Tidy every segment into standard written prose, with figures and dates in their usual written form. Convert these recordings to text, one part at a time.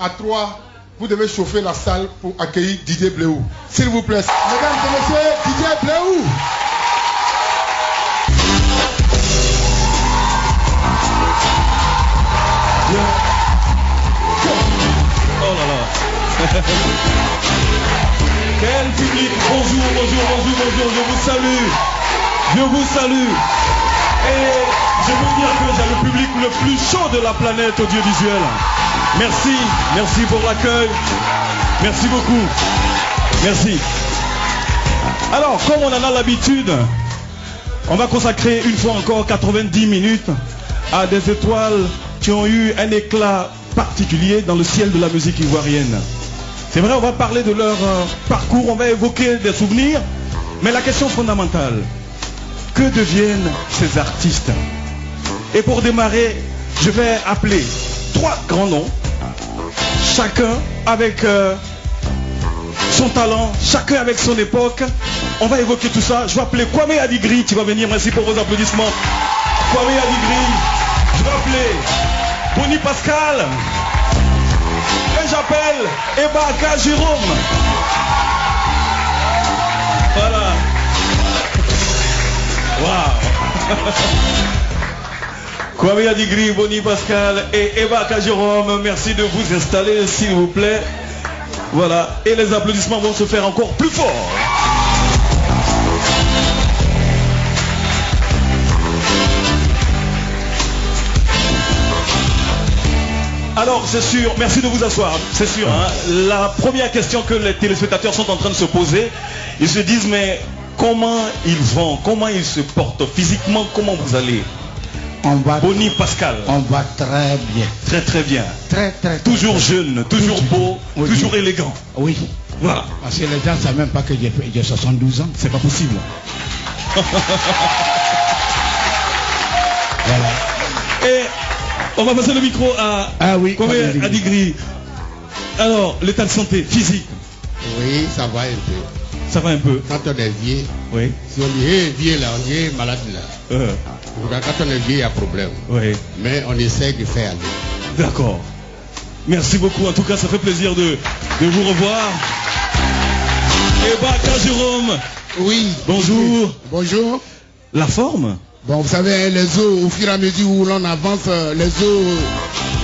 à 3, vous devez chauffer la salle pour accueillir Didier Bléou. S'il vous plaît. Mesdames et messieurs, Didier Bléou. Oh là là. Quel public. Bonjour, bonjour, bonjour, bonjour. Je vous salue. Je vous salue. Et je veux dire que j'ai le public le plus chaud de la planète audiovisuelle. Merci, merci pour l'accueil. Merci beaucoup. Merci. Alors, comme on en a l'habitude, on va consacrer une fois encore 90 minutes à des étoiles qui ont eu un éclat particulier dans le ciel de la musique ivoirienne. C'est vrai, on va parler de leur parcours, on va évoquer des souvenirs, mais la question fondamentale, que deviennent ces artistes? Et pour démarrer, je vais appeler 3 grands noms, chacun avec son talent, chacun avec son époque. On va évoquer tout ça. Je vais appeler Kwame Adigri qui va venir. Merci pour vos applaudissements. Kwame Adigri. Je vais appeler Boni Pascal. Et j'appelle Ebaka Jérôme. Voilà. Waouh. Kwame Adigri, Boni Pascal et Ebaka Jérôme. Merci de vous installer, s'il vous plaît. Voilà. Et les applaudissements vont se faire encore plus forts. Alors c'est sûr, merci de vous asseoir, c'est sûr, hein, la première question que les téléspectateurs sont en train de se poser, ils se disent mais comment ils vont, comment ils se portent physiquement, comment vous allez? Boni Pascal. On va très bien. Très très bien. Très très. Toujours très jeune, toujours beau, oui. Toujours élégant. Oui. Voilà. Parce que les gens ne savent même pas que j'ai 72 ans. C'est pas possible. Voilà. Et on va passer le micro à Kwame Adigri. Alors, l'état de santé physique? Oui, ça va un peu. Ça va un peu. Quand on est vieux, oui. Si on dit hey, vieux là, on est malade là. Quand on est vieux, il y a problème. Oui. Mais on essaie de faire aller. D'accord. Merci beaucoup. En tout cas, ça fait plaisir de vous revoir. Ebaka Jérôme. Oui. Bonjour. Bonjour. La forme? Bon, vous savez, les os, au fur et à mesure où l'on avance, les os,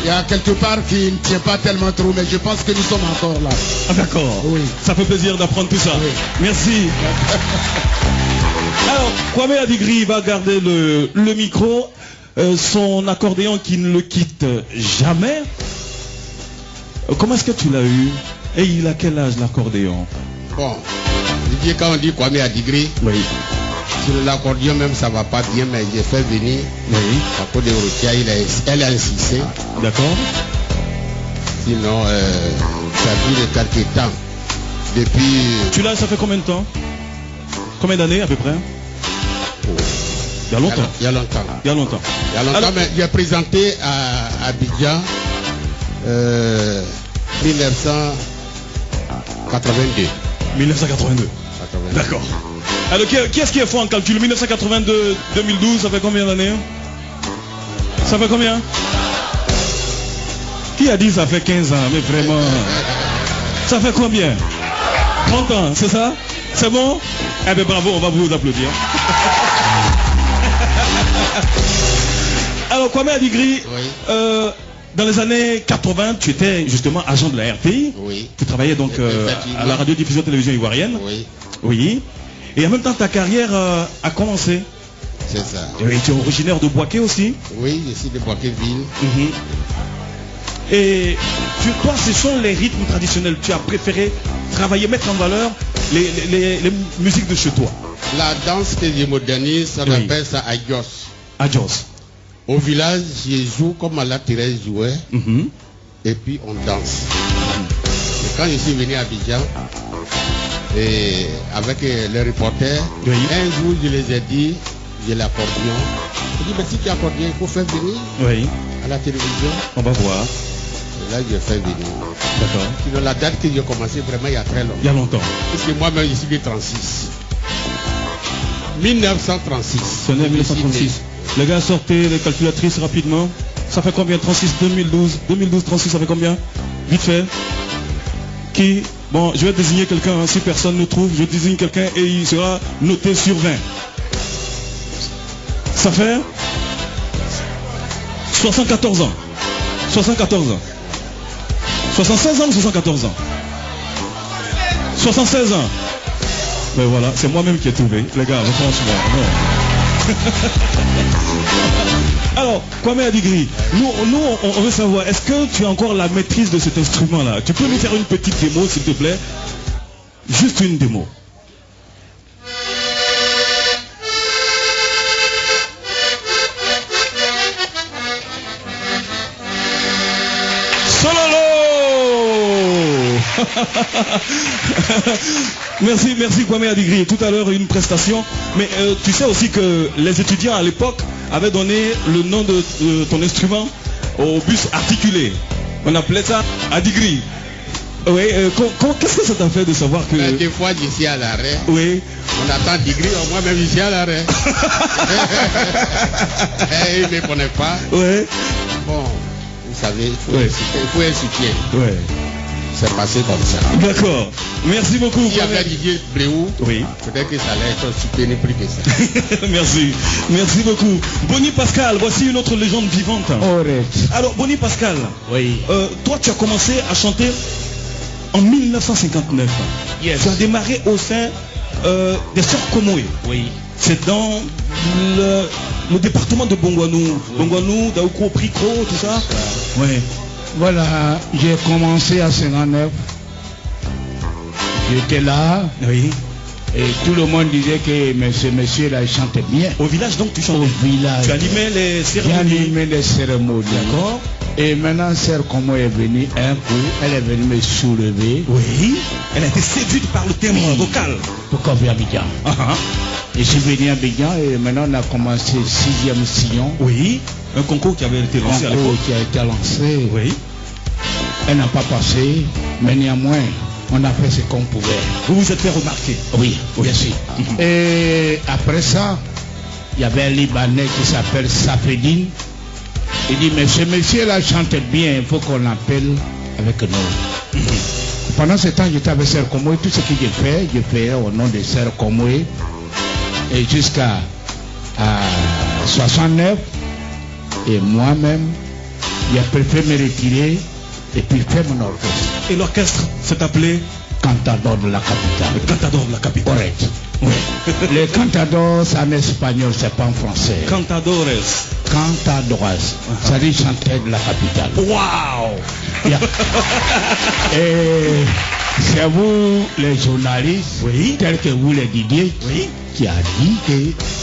il y a quelque part qui ne tient pas tellement trop, mais je pense que nous sommes encore là. Ah d'accord. Oui. Ça fait plaisir d'apprendre tout ça. Oui. Merci. Alors, Kwame Adigri va garder le micro, son accordéon qui ne le quitte jamais. Comment est-ce que tu l'as eu? Et il a quel âge l'accordéon? Bon, quand on dit Kwame Adigri, oui. Sur l'accordion même ça va pas bien, mais j'ai fait venir à côté de Rotia, elle a insisté. D'accord. Sinon, ça dure quelques temps. Depuis... Tu l'as, ça fait combien de temps? Combien d'années à peu près? Il y a longtemps. Il y a longtemps. Il y a longtemps. Il y a longtemps. Alors, mais j'ai présenté à Abidjan 1982. 1982. D'accord. Alors qui est-ce qui est fort en calcul? 1982-2012, ça fait combien d'années? Ça fait combien? Qui a dit ça fait 15 ans? Mais vraiment. Ça fait combien? 30 ans, c'est ça? C'est bon? Eh bien bravo, on va vous applaudir. Alors Kwame Adigri, oui. Dans les années 80, tu étais justement agent de la RTI. Oui. Tu travaillais donc à la radiodiffusion télévision ivoirienne. Oui. Oui. Et en même temps, ta carrière a commencé. C'est ça. Et tu es originaire de Boaké aussi? Oui, je suis de Boaké-Ville. Et toi, ce sont les rythmes traditionnels. Tu as préféré travailler, mettre en valeur les musiques de chez toi. La danse que je modernise, on appelle ça Adjos. Adjos. Au village, je joue comme Ala Thérèse jouait. Et puis on danse. Et quand je suis venu à Abidjan, et avec les reporters, un jour je les ai dit, j'ai l'accordion. Je dis, mais si tu as l'accordion, il faut faire venir à la télévision. On va voir. Et là, j'ai fait venir. D'accord. Sinon, la date que j'ai commencé, vraiment, il y a très longtemps. Il y a longtemps. Parce que moi-même, je suis de 36. 1936. C'est né en 1936. Les gars, sortez les calculatrices rapidement. Ça fait combien? 36, 2012. 2012, 36, ça fait combien? Vite fait. Qui? Bon, je vais désigner quelqu'un. Hein. Si personne ne trouve, je désigne quelqu'un et il sera noté sur 20. Ça fait 74 ans. 74 ans. 76 ans ou 74 ans? 76 ans. Mais voilà, c'est moi-même qui ai trouvé. Les gars, franchement, non. Alors, Kwame Adigri, nous on veut savoir, est-ce que tu as encore la maîtrise de cet instrument-là? Tu peux nous faire une petite démo, s'il te plaît? Juste une démo. Sololo. Merci Kwame Adigri. Tout à l'heure une prestation, mais tu sais aussi que les étudiants à l'époque avaient donné le nom de ton instrument au bus articulé. On appelait ça Adigri. Oui, qu'est-ce que ça t'a fait de savoir que... Des fois d'ici à l'arrêt, oui. On attend Adigri, moi-même ici à l'arrêt. Il ne me connaît pas. Oui. Bon, vous savez, il faut un soutien. Oui. C'est passé comme ça. D'accord. Merci beaucoup. Si avait Didier Bréou, oui. Peut-être que ça allait être soutenu plus que ça. Merci. Merci beaucoup. Bonnie Pascal, voici une autre légende vivante. Alors, Bonnie Pascal, oui. Toi, tu as commencé à chanter en 1959. Yes. Tu as démarré au sein des Sœurs Komoé. Oui. C'est dans le département de Bongwanou. Oui. Bongwanou, Daouko, Prikro, tout ça. Oui. Voilà, j'ai commencé à 59. J'étais là. Oui. Et tout le monde disait que ce monsieur-là, il chantait bien. Au village, donc, tu chantais? Au village. Tu animais les cérémonies? J'animais les cérémonies. D'accord. Et maintenant, Sœur Komo est venue un coup, elle est venue me soulever. Oui. Elle a été séduite par le thème vocal. Pourquoi venir à Abidjan? Et je suis venu à Abidjan et maintenant on a commencé 6e sillon. Oui. Un concours qui avait été lancé à l'époque. Qui a été lancé. Oui. Elle n'a pas passé, mais néanmoins, on a fait ce qu'on pouvait. Vous vous êtes fait remarquer? Oui, bien sûr. Et après ça, il y avait un Libanais qui s'appelle Safedine. Il dit, mais ce monsieur-là chante bien, il faut qu'on l'appelle avec nous. Pendant ce temps, j'étais avec Sœur Komoé. Tout ce que j'ai fait au nom de Sœur Komoé. Et jusqu'à 69. Et moi-même, j'ai préféré me retirer et puis faire mon orchestre. Et l'orchestre s'est appelé Cantador de la capitale. Le Cantador de la capitale. Correct. Oui. Le Cantador, c'est en espagnol, c'est pas en français. Cantadores. Cantadores. Ça dit chanter de la capitale. Waouh. Yeah. Et c'est vous, les journalistes, oui, tels que vous, les Didier, oui, qui a dit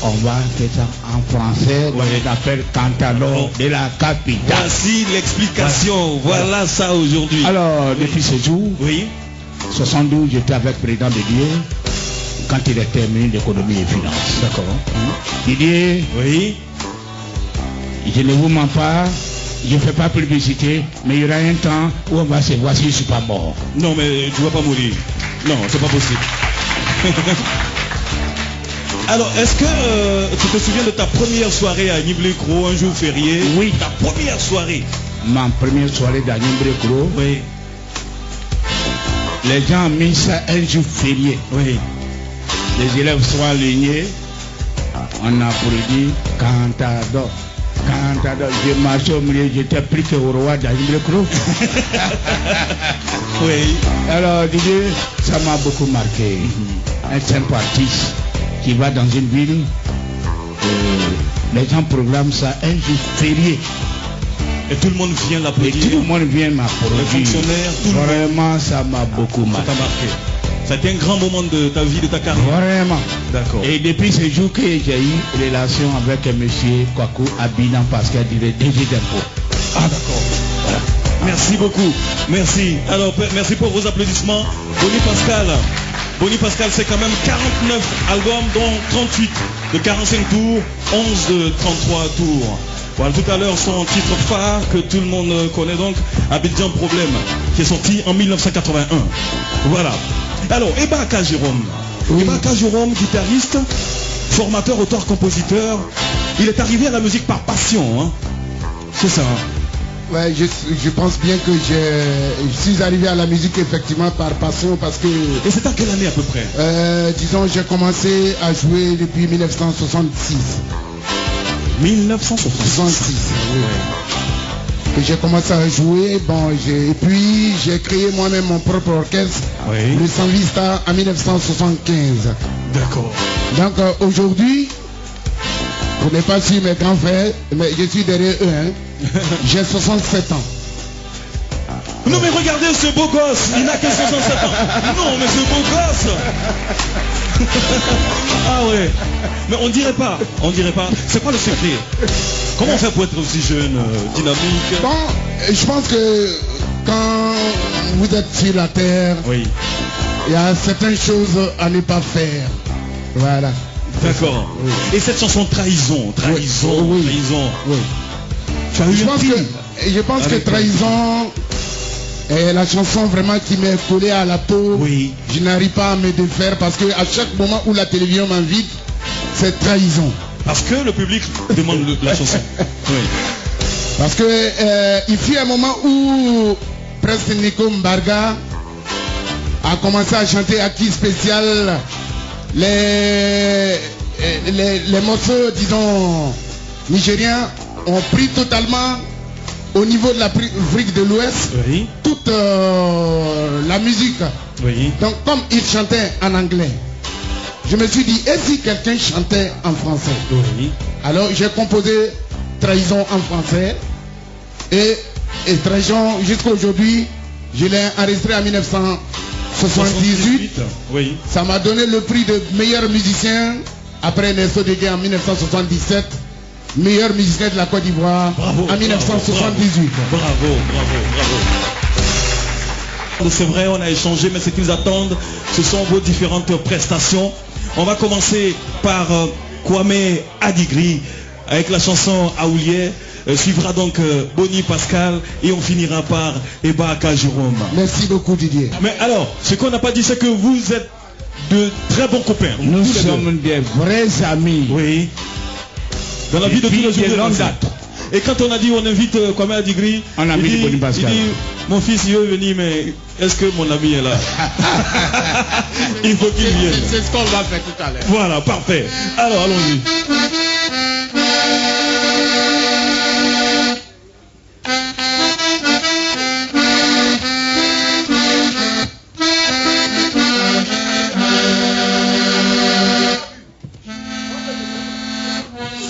qu'on va faire ça en français, oui. On appelle Cantador de la capitale. Voici l'explication. Voilà ça aujourd'hui. Alors, depuis ce jour, oui, 72, j'étais avec le président Didier quand il était ministre d'économie et finances. D'accord. Didier, oui, je ne vous mens pas, je ne fais pas publicité, mais il y aura un temps où on va se voir si je ne suis pas mort. Non, mais tu ne vas pas mourir. Non, c'est pas possible. Alors, est-ce que tu te souviens de ta première soirée à Niblé-Cro, un jour férié? Oui. Ta première soirée? Ma première soirée à Niblé-Cro. Oui. Les gens ont mis ça un jour férié. Oui. Les élèves sont alignés. On a produit Cantador. Cantador. J'ai marché au milieu, j'étais plus qu'au roi d'Aniblé-Cro. Oui. Alors, Didier, ça m'a beaucoup marqué. Un simple artiste qui va dans une ville, les gens programment ça un jour férié. Et tout le monde vient l'applaudir. Et tout le monde vient m'applaudir. Les fonctionnaires, tout vraiment, ça m'a beaucoup marqué. Ça t'a marqué. Ça a été un grand moment de ta vie, de ta carrière. Vraiment. D'accord. Et depuis ce jour que j'ai eu relation avec M. Kwaku Abinan Pascal, DG d'impôt. Ah d'accord. Voilà. Merci beaucoup. Merci. Alors, merci pour vos applaudissements. Bonnie Pascal. Bonnie Pascal, c'est quand même 49 albums, dont 38 de 45 tours, 11 de 33 tours. Voilà, tout à l'heure, son titre phare que tout le monde connaît donc, Abidjan Problème, qui est sorti en 1981. Voilà. Alors, Ebaka Jérôme. Oui. Ebaka Jérôme, guitariste, formateur, auteur, compositeur. Il est arrivé à la musique par passion. Hein. C'est ça. Ouais, je pense bien que je suis arrivé à la musique effectivement par passion parce que... Et c'est à quelle année à peu près? Disons, j'ai commencé à jouer depuis 1966. 1966. Oui. Que j'ai commencé à jouer, bon, et puis j'ai créé moi-même mon propre orchestre, Oui. le Sanvista, en 1975. D'accord. Donc aujourd'hui, vous n'êtes pas sur mes grands frères, mais je suis derrière eux. Hein. J'ai 67 ans. Non mais regardez ce beau gosse, il n'a que 67 ans. Non mais ce beau gosse. Ah ouais. Mais on dirait pas. C'est quoi le secret? Comment on fait pour être aussi jeune, dynamique? Bon, je pense que quand vous êtes sur la terre, Oui. il y a certaines choses à ne pas faire. Voilà. D'accord. Oui. Et cette chanson Trahison. Oui. Oui. Tu as eu un prix. Je pense que Avec- Trahison est la chanson vraiment qui m'est collée à la peau. Oui. Je n'arrive pas à me défaire parce que à chaque moment où la télévision m'invite, c'est Trahison. Parce que le public demande la chanson. Oui. Parce que il fut un moment où Prince Nico Mbarga a commencé à chanter à qui spécial les morceaux, disons, nigériens ont pris totalement au niveau de l'Afrique de l'Ouest Oui. toute la musique. Oui. Donc comme il chantait en anglais, je me suis dit, et si quelqu'un chantait en français? Oui. Alors j'ai composé Trahison en français et Trahison jusqu'à aujourd'hui, je l'ai enregistré en 1978. Oui. Ça m'a donné le prix de meilleur musicien après Nelson Degué en 1977, meilleur musicien de la Côte d'Ivoire en 1978. Bravo. C'est vrai, on a échangé, mais ce qu'ils attendent, ce sont vos différentes prestations. On va commencer par Kwame Adigri avec la chanson Aoulier. Suivra donc Bonnie Pascal et on finira par Ebaka Jérôme. Merci beaucoup Didier. Mais alors, ce qu'on n'a pas dit, c'est que vous êtes de très bons copains. Nous tous les deux. sommes des vrais amis. Oui. Dans la vie de tous les jours. Depuis de longue date. Et quand on a dit on invite Kwame Adigri, On a mis il dit, Bonnie Pascal. il dit, mon fils il veut venir, mais est-ce que mon ami est là? Il faut qu'il vienne. C'est ce qu'on va faire tout à l'heure. Voilà, parfait. Alors allons-y.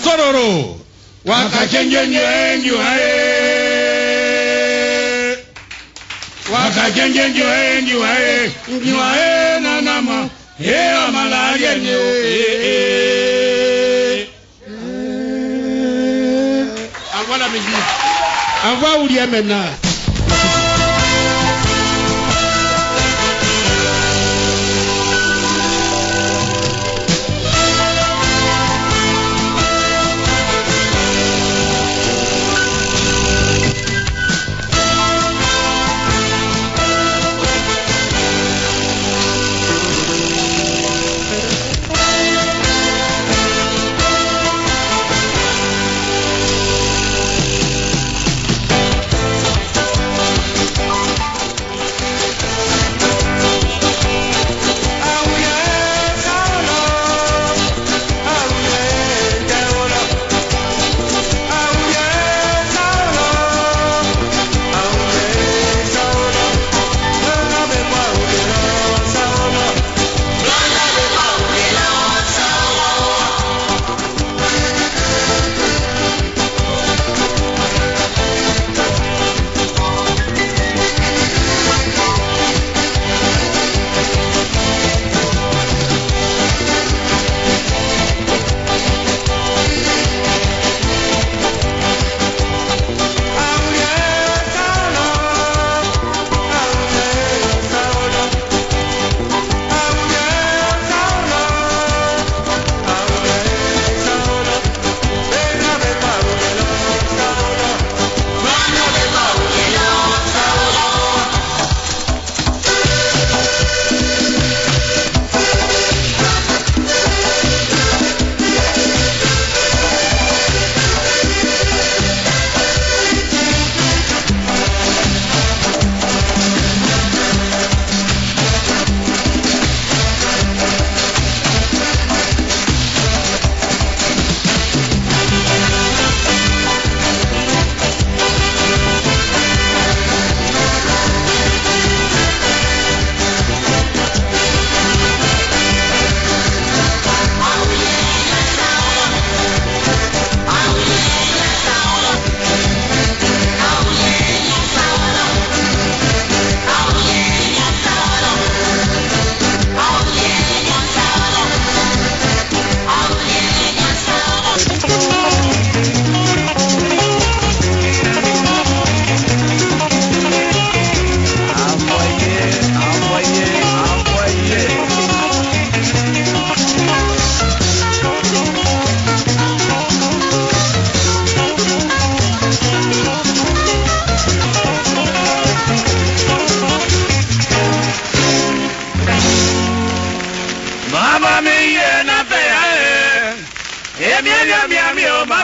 Sororo. Envoie la musique. Envoie Oulien maintenant.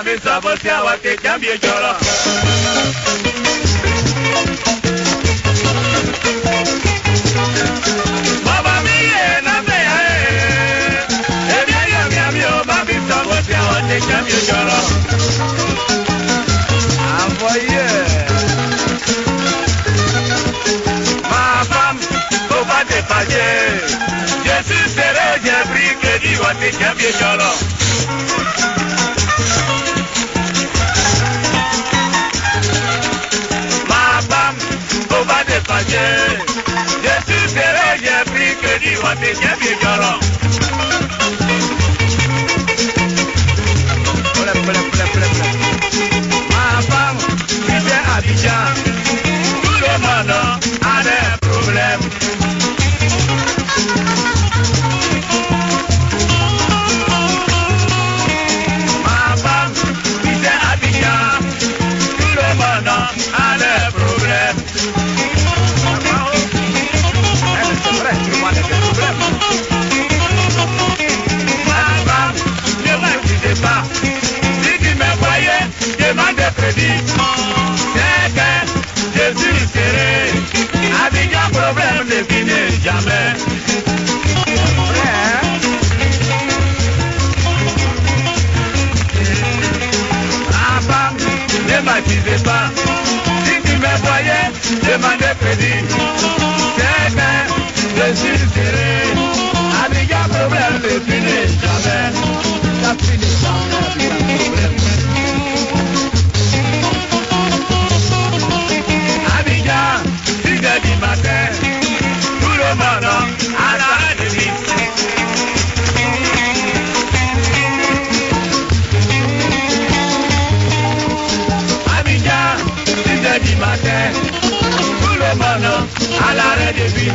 babisa bosia wate jambie jolo. Baba miye na beya Emia babisa bosia wate jambie jolo. Envoyé ma femme, faut pas dépasser. Je suis serré, j'ai pris que dit wate jambie jolo. Je suis serré, j'ai pris que dit wate jambie jolo. Ma femme, vivait à Abidjan. Tout le monde a des problèmes. Ma femme, vivait à Abidjan. Tout le monde a des problèmes. Pas. Si tu me voyais, demande de crédit. C'est que je suis serré. Abidjan, problème ne finit jamais. Ma femme, ne m'accusez pas. Si tu me voyais, demande de crédit. C'est que je suis serré. Abidjan, problème ne finit jamais. Abidjan, 6 heures du matin, tout le monde à la limite. Abidjan, 6 heures du matin, tout le monde à l'arrêt de vie.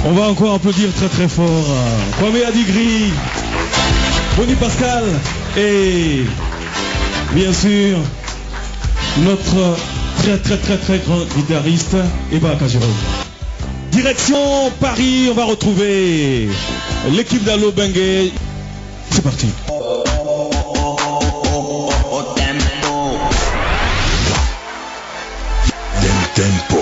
On va encore applaudir très très fort Kwame Adigri, Boni Pascal et bien sûr notre très grand guitariste Eva Kajiro. Direction Paris, on va retrouver l'équipe d'Allo Bengue. C'est parti. Tempo.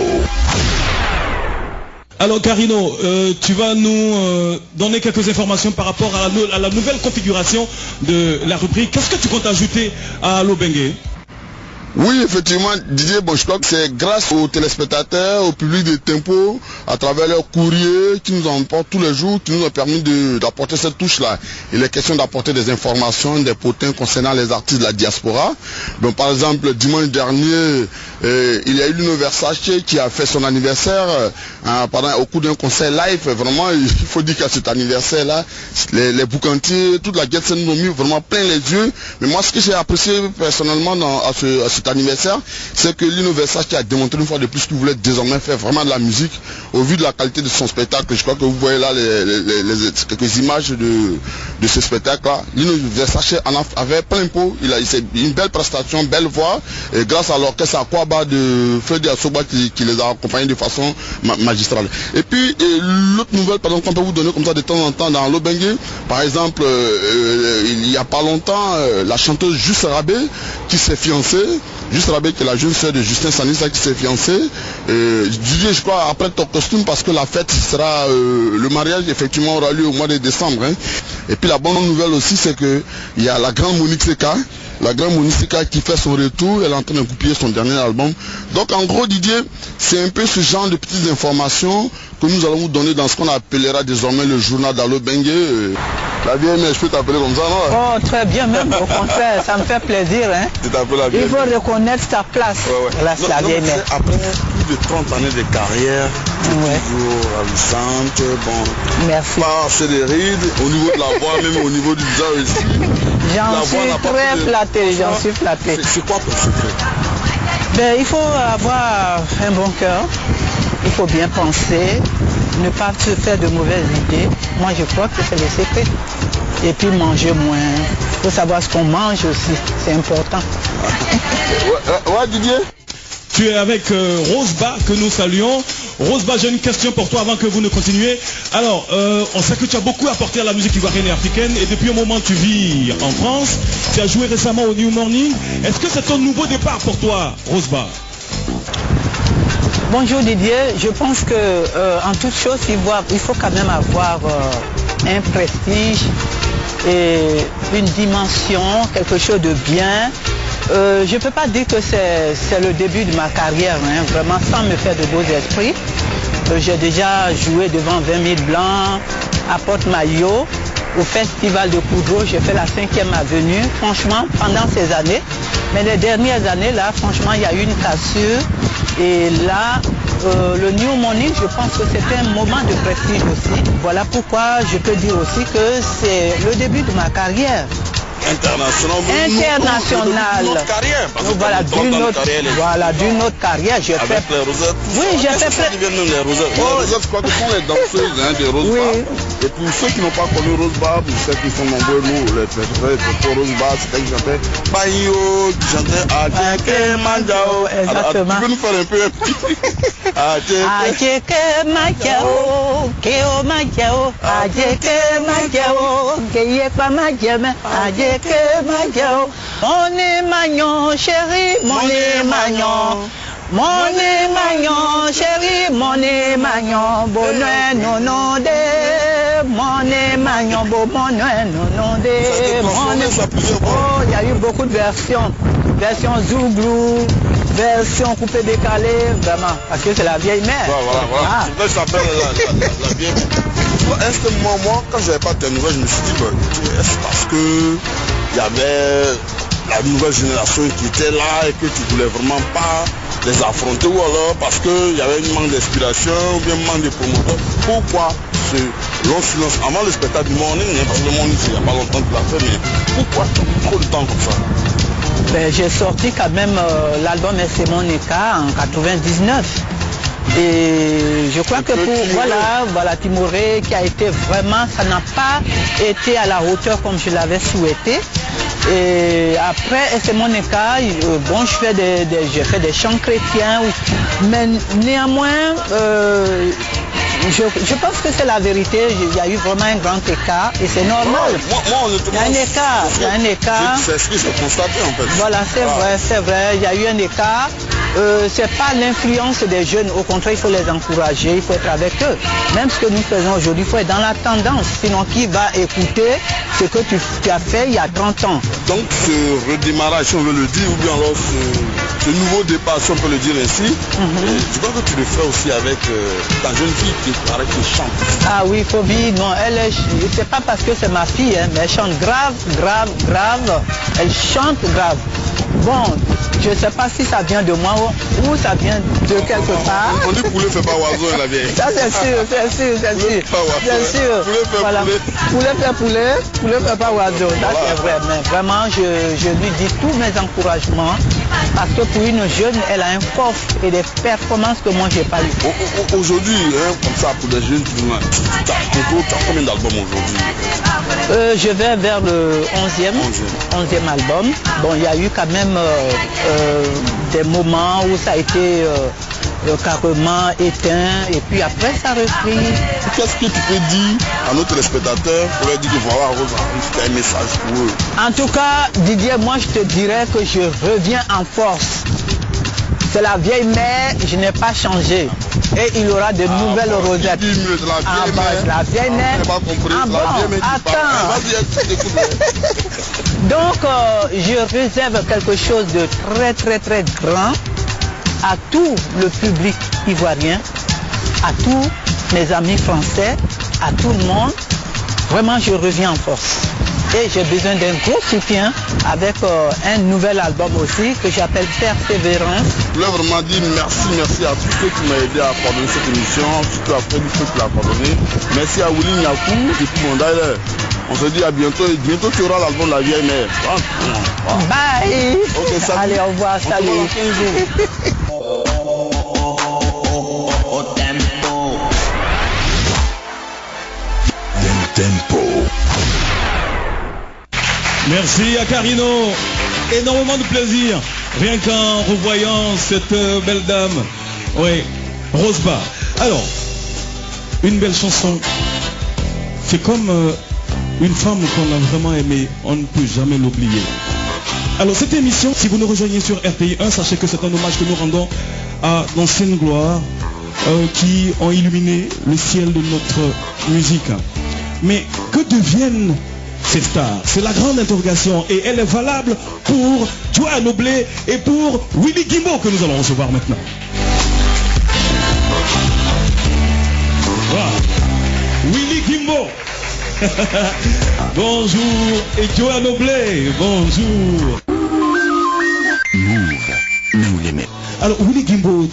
Alors Carino, tu vas nous donner quelques informations par rapport à la nouvelle configuration de la rubrique. Qu'est-ce que tu comptes ajouter à Allo Bengue? Oui, effectivement, Didier, bon, je crois que c'est grâce aux téléspectateurs, au public de Tempo, à travers leurs courriers qui nous emportent tous les jours, qui nous ont permis d'apporter cette touche-là. Il est question d'apporter des informations, des potins concernant les artistes de la diaspora. Donc, par exemple, dimanche dernier, il y a eu Lino Versace qui a fait son anniversaire au cours d'un concert live. Vraiment, il faut dire qu'à cet anniversaire-là, les boucantiers, toute la guette nous ont mis vraiment plein les yeux. Mais moi, ce que j'ai apprécié personnellement à cet anniversaire, c'est que Lino Versace a démontré une fois de plus qu'il voulait désormais faire vraiment de la musique au vu de la qualité de son spectacle. Je crois que vous voyez là quelques images de ce spectacle-là. Lino Versace en avait plein pot. Il a une belle prestation, belle voix, et grâce à l'orchestre Aquaba de Freddy Asoba qui les a accompagnés de façon magistrale. Et puis l'autre nouvelle, par exemple, qu'on peut vous donner comme ça de temps en temps dans Allo Bengue, par exemple, il n'y a pas longtemps, la chanteuse Juste Rabé qui s'est fiancée. Juste Rabé, qui est la jeune sœur de Justin Sanissa qui s'est fiancée. Didier, je crois, après ton costume, parce que la fête sera, le mariage effectivement aura lieu au mois de décembre. Hein. Et puis la bonne nouvelle aussi, c'est que il y a la grande Monique Seka. La grande Monique Seka qui fait son retour, elle est en train de copier son dernier album. Donc en gros, Didier, c'est un peu ce genre de petites informations que nous allons vous donner dans ce qu'on appellera désormais le journal d'Allo Bengue. La vieille mère, je peux t'appeler comme ça, non? Oh, très bien, même au contraire, ça me fait plaisir. Hein. Tu t'appelles la vieille. Il faut reconnaître ta place. Ouais. Là, c'est la vieille mère. Après plus de 30 années de carrière, toujours ravissante, bon. Merci. Pas assez de rides, au niveau de la voix, même au niveau du visage aussi. J'en suis très flatté, j'en suis flatté. C'est quoi ton secret? Ben, il faut avoir un bon cœur, il faut bien penser, ne pas se faire de mauvaises idées. Moi, je crois que c'est le secret. Et puis manger moins. Il faut savoir ce qu'on mange aussi, c'est important. Ouais, Didier. Tu es avec Roseba que nous saluons. Roseba, j'ai une question pour toi avant que vous ne continuiez. Alors, on sait que tu as beaucoup apporté à la musique ivoirienne et africaine et depuis un moment tu vis en France. Tu as joué récemment au New Morning. Est-ce que c'est un nouveau départ pour toi, Roseba? Bonjour Didier, je pense que en toute chose, il faut quand même avoir un prestige et une dimension, quelque chose de bien. Je ne peux pas dire que c'est le début de ma carrière, hein, vraiment sans me faire de beaux esprits. J'ai déjà joué devant 20 000 blancs à Porte-Maillot, au festival de Koudou, j'ai fait la 5e avenue. Franchement, pendant ces années, mais les dernières années, là, franchement, il y a eu une cassure. Et là, le New Morning, je pense que c'était un moment de prestige aussi. Voilà pourquoi je peux dire aussi que c'est le début de ma carrière. International. Notre carrière. Voilà, d'une autre carrière. J'ai fait. Les rosettes. Oui, j'ai fait. Les rosettes, je crois que ce sont les danseuses des Roseba. Oui. Et pour ceux qui n'ont pas connu Roseba, vous savez qu'ils sont nombreux, nous, les Roseba, c'était qui chantait Bayo, qui chantait Adjeke Manjao. Exactement. Tu peux nous faire un peu Adjeke Manjao, Keo Manjao, Adjeke Manjao, Keyepa Manjame, Adjeke Manjao. Mon émagnon, chéri, mon émagnon. Mon émagnon, chéri, mon émagnon, bonheur, non, de. Mon émagnon, bonheur, non, de. Oh, il y a eu beaucoup de versions. Version Zouglou, version coupée décalée, vraiment, parce que c'est la vieille mère. Voilà. Ah. Là, ça s'appelle la vieille mère. Est-ce que moi, quand je n'avais pas de nouvelles, je me suis dit, est-ce parce que il y avait la nouvelle génération qui était là et que tu voulais vraiment pas les affronter, ou alors parce qu'il y avait un manque d'inspiration ou bien un manque de promoteurs? Pourquoi ce long silence avant le spectacle du morning, hein, parce que le morning, il n'y a pas longtemps que tu l'as fait, mais pourquoi trop de temps comme ça? Ben, j'ai sorti quand même l'album C'est mon écart en 99. Et je crois que pour voilà Timoré qui a été vraiment, ça n'a pas été à la hauteur comme je l'avais souhaité. Et après, c'est mon écart. Bon, j'ai fait des chants chrétiens, mais néanmoins, je pense que c'est la vérité. Il y a eu vraiment un grand écart et c'est normal. Il y a un écart. C'est ce que j'ai constaté en fait. Voilà, c'est vrai. Il y a eu un écart. C'est pas l'influence des jeunes, au contraire, il faut les encourager, il faut être avec eux. Même ce que nous faisons aujourd'hui, il faut être dans la tendance. Sinon, qui va écouter ce que tu as fait il y a 30 ans? Donc, ce redémarrage, si on veut le dire, ou bien alors ce nouveau départ, si on peut le dire ainsi, je crois que tu le fais aussi avec ta jeune fille qui chante. Ah oui, Phobie, non, c'est pas parce que c'est ma fille, hein, mais elle chante grave. Elle chante grave. Bon, je ne sais pas si ça vient de moi ou ça vient de quelque part. On dit poulet fait pas oiseau, la vieille. Ça c'est sûr. Voilà. Poulet fait pas oiseau. Ça c'est vrai. Mais vraiment, je lui dis tous mes encouragements. Parce que pour une jeune, elle a un coffre et des performances que moi j'ai pas eu. Aujourd'hui, comme ça, pour des jeunes, tu as combien d'albums aujourd'hui? Je vais vers le 11e album. Bon, il y a eu quand même des moments où ça a été carrément éteint et puis après ça a repris. Qu'est-ce que tu peux dire à nos téléspectateurs pour leur dire que voilà, Rose a un message pour eux? En tout cas, Didier, moi je te dirais que je reviens en force. C'est la vieille mère, je n'ai pas changé. Et il y aura de nouvelles rosettes. La vieille mère. Donc, je réserve quelque chose de très grand à tout le public ivoirien, à tous mes amis français, à tout le monde. Vraiment, je reviens en force. Et j'ai besoin d'un gros soutien avec un nouvel album aussi que j'appelle Persévérance. Je voulais vraiment dire merci à tous ceux qui m'ont aidé à coordonner cette émission, surtout à Freddy qui l'a coordonné. Merci à Willy Nyakou et puis mon d'ailleurs. On se dit à bientôt et bientôt tu auras l'album La Vieille Mère. Bye. Okay, allez, au revoir, salut. Tempo. Merci à Carino, énormément de plaisir, rien qu'en revoyant cette belle dame, oui, Roseba. Alors, une belle chanson, c'est comme une femme qu'on a vraiment aimée, on ne peut jamais l'oublier. Alors cette émission, si vous nous rejoignez sur RTI 1, sachez que c'est un hommage que nous rendons à d'anciennes gloires qui ont illuminé le ciel de notre musique. Mais que deviennent ces stars? C'est la grande interrogation et elle est valable pour Joa Noblé et pour Willy Guimbo que nous allons recevoir maintenant. Voilà. Willy Guimbo. Bonjour et Joa Noblé. Bonjour. Nous l'aimons. Alors Willy Guimbo,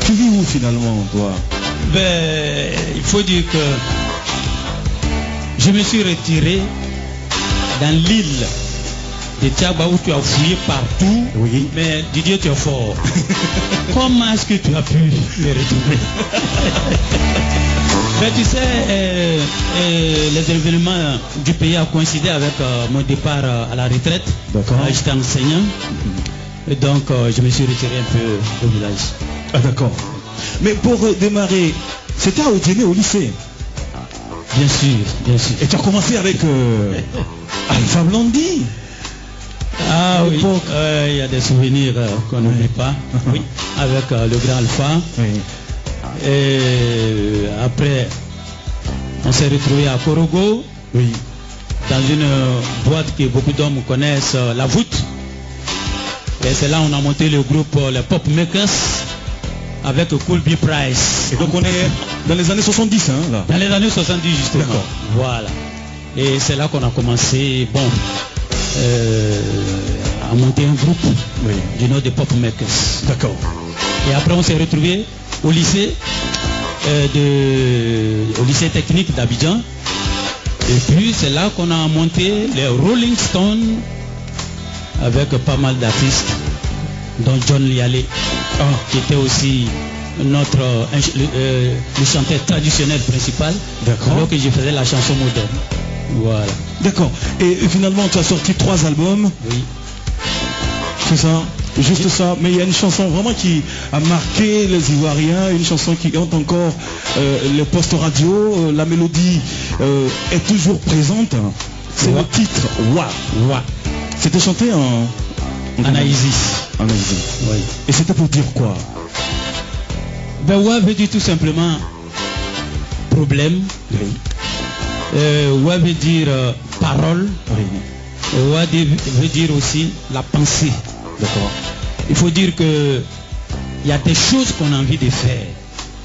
tu vis où finalement toi? Ben, il faut dire que je me suis retiré dans l'île de Tchaba où tu as fouillé partout, oui. Mais Didier tu es fort. Comment est-ce que tu as pu me retrouver? Mais tu sais, les événements du pays ont coïncidé avec mon départ à la retraite. D'accord. J'étais enseignant. Et donc je me suis retiré un peu au village. Ah d'accord. Mais pour démarrer, c'était à Odiéné au lycée? Bien sûr. Et tu as commencé avec Alpha Blondy? Ah oui, il y a des souvenirs qu'on n'oublie pas. Oui, avec le grand Alpha. Oui. Et après, on s'est retrouvé à Korogo. Oui. Dans une boîte que beaucoup d'hommes connaissent, la voûte. Et c'est là qu'on a monté le groupe les Pop Makers avec Cool B Price. Et donc on est dans les années 70, hein, là. Dans les années 70 justement. D'accord. Voilà. Et c'est là qu'on a commencé, bon, à monter un groupe, oui, du nom des Pop Makers. D'accord. Et après on s'est retrouvé au lycée, au lycée technique d'Abidjan. Et puis c'est là qu'on a monté les Rolling Stones avec pas mal d'artistes, dont John Lialé, qui était aussi le chanteur traditionnel principal, alors que je faisais la chanson moderne. Voilà. D'accord. Et finalement, tu as sorti 3 albums. Oui. C'est ça, juste ça. Mais il y a une chanson vraiment qui a marqué les Ivoiriens, une chanson qui hante encore les postes radio. La mélodie est toujours présente. C'est le titre Wa. Wa. C'était chanté en Isis. En Isis. Oui. Et c'était pour dire quoi? Ben Wa veut dire tout simplement problème. Oui. Wa veut dire parole. Oui. Wa veut dire aussi la pensée. D'accord. Il faut dire que il y a des choses qu'on a envie de faire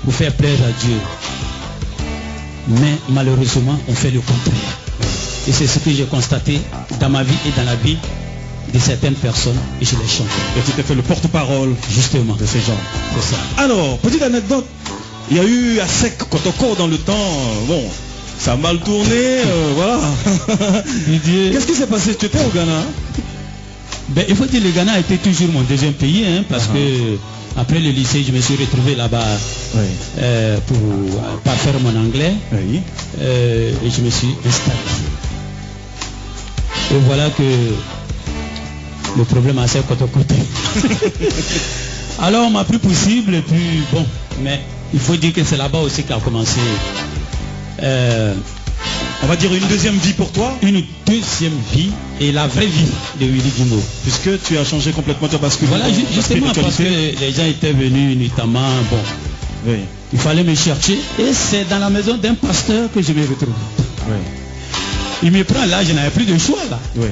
pour faire plaisir à Dieu. Mais malheureusement, on fait le contraire. Et c'est ce que j'ai constaté dans ma vie et dans la vie de certaines personnes, et je les chante. Et tu t'es fait le porte-parole justement de ces gens. C'est ça. Alors, petite anecdote, il y a eu à sec Kotoko dans le temps. Bon, ça a mal tourné, voilà. Qu'est-ce qui s'est passé? Tu étais au Ghana? Ben, il faut dire que le Ghana a été toujours mon deuxième pays, hein, parce que après le lycée, je me suis retrouvé là-bas pour parfaire mon anglais. Oui. Et je me suis installé. Et voilà que le problème a assez côté. Alors on m'a plus possible et puis bon, mais il faut dire que c'est là-bas aussi qu'a commencé. On va dire une deuxième vie pour toi? Une deuxième vie et la vraie vie de Willy Guimbo. Puisque tu as changé complètement, tu as basculé. Voilà, justement parce que les gens étaient venus notamment, bon, oui. Il fallait me chercher et c'est dans la maison d'un pasteur que je me retrouve. Oui. Il me prend là, je n'avais plus de choix là. Oui.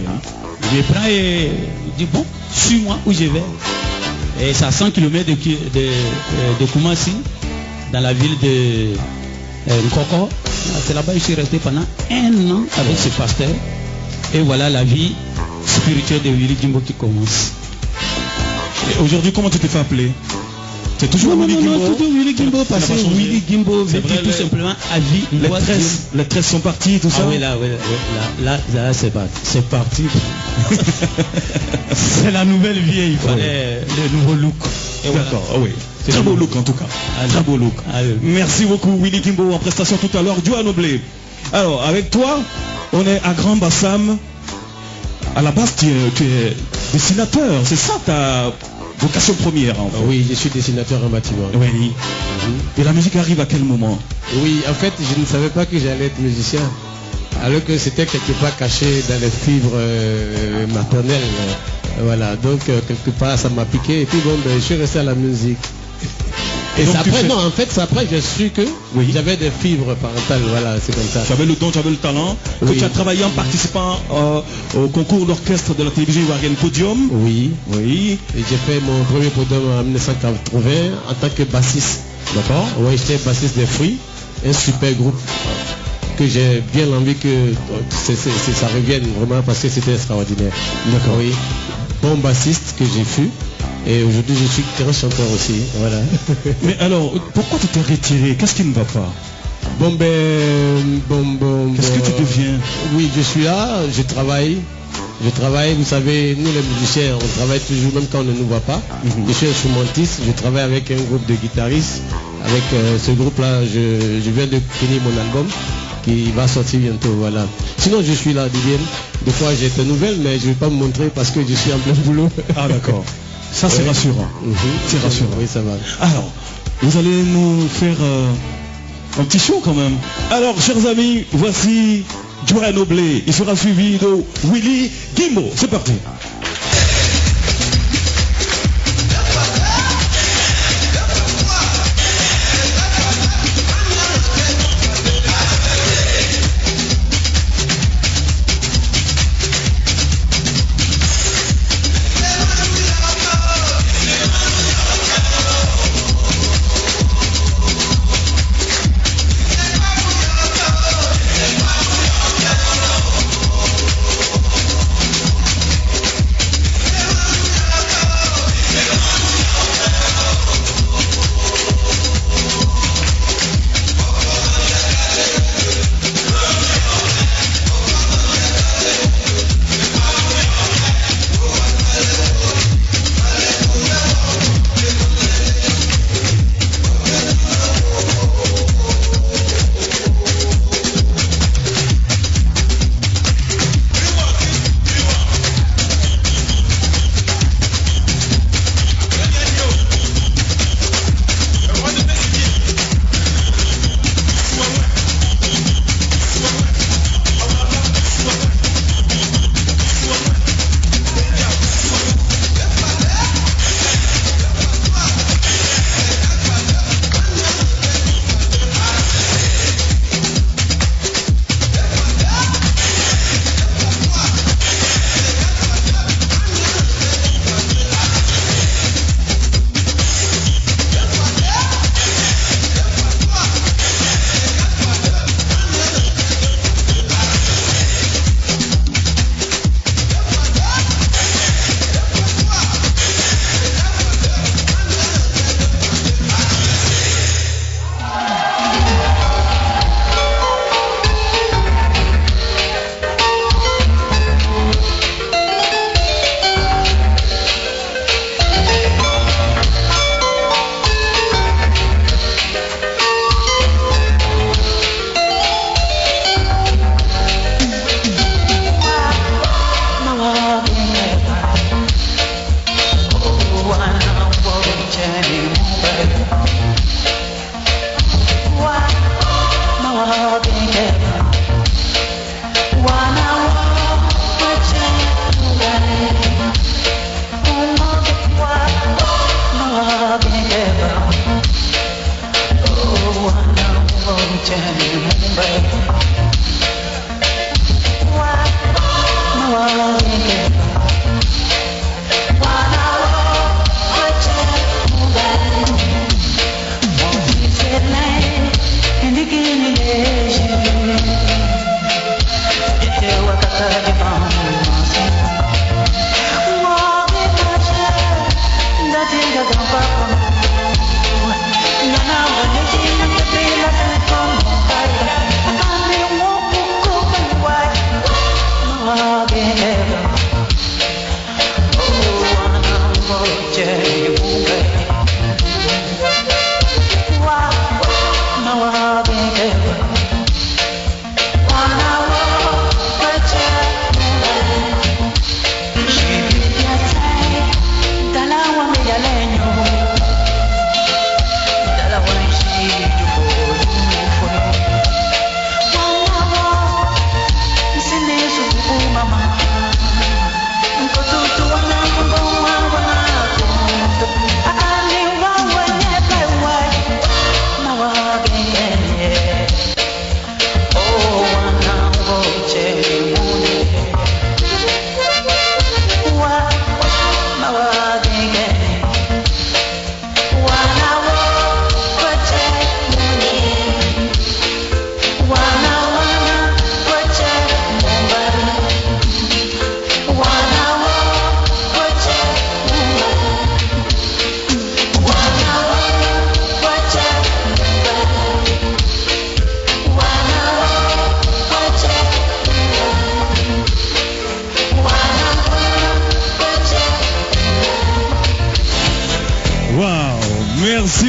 Il me prend et il dit bon, suis-moi où je vais. Et c'est à 100 km de Koumassi, dans la ville de Nkoko. C'est là-bas que je suis resté pendant 1 an avec ce pasteur. Et voilà la vie spirituelle de Willy Guimbo qui commence. Et aujourd'hui, comment tu t'es fait appeler? C'est toujours Willy Guimbo? Non, toujours Willy Guimbo, parce que Willy Guimbo veut dire tout simplement à vie. Les tresses sont parties, tout ça? Ah oui, là c'est parti. C'est parti. C'est la nouvelle vie, il fallait le nouveau look. D'accord, oui. Très beau look en tout cas. Très beau look. Merci beaucoup Willy Guimbo en prestation tout à l'heure. Joanne Oblé. Alors avec toi, on est à Grand Bassam. À la base, tu es dessinateur. C'est ça ta vocation première en fait? Oui, je suis dessinateur en bâtiment. Oui. Et la musique arrive à quel moment? Oui, en fait, je ne savais pas que j'allais être musicien. Alors que c'était quelque part caché dans les fibres maternelles. Voilà, donc quelque part ça m'a piqué. Et puis bon, je suis resté à la musique. Et c'est après, non, en fait, c'est après que j'ai su que j'avais des fibres parentales, voilà, c'est comme ça. Tu avais le don, tu avais le talent, que tu as travaillé en participant au concours d'orchestre de la télévision ivoirienne Podium. Oui. Et j'ai fait mon premier podium en 1980 en tant que bassiste. D'accord. Oui, j'étais bassiste des Fruits, un super groupe que j'ai bien envie que ça revienne vraiment parce que c'était extraordinaire. D'accord. Oui. Bon bassiste que j'ai fui. Et aujourd'hui, je suis très chanteur aussi. Voilà. Mais alors, pourquoi tu t'es retiré? Qu'est-ce qui ne va pas? Qu'est-ce que tu deviens? Oui, je suis là, je travaille. Vous savez, nous les musiciens, on travaille toujours, même quand on ne nous voit pas. Je suis instrumentiste, je travaille avec un groupe de guitaristes. Avec ce groupe-là, je viens de finir mon album qui va sortir bientôt. Voilà. Sinon, je suis là, Didier. Des fois, j'ai des nouvelles, mais je ne vais pas me montrer parce que je suis en plein boulot. Ah, d'accord. Ça, c'est rassurant. C'est rassurant. Oui, ça va. Alors, vous allez nous faire un petit show quand même. Alors, chers amis, voici Joanne Oblé. Il sera suivi de Willy Guimbo. C'est parti.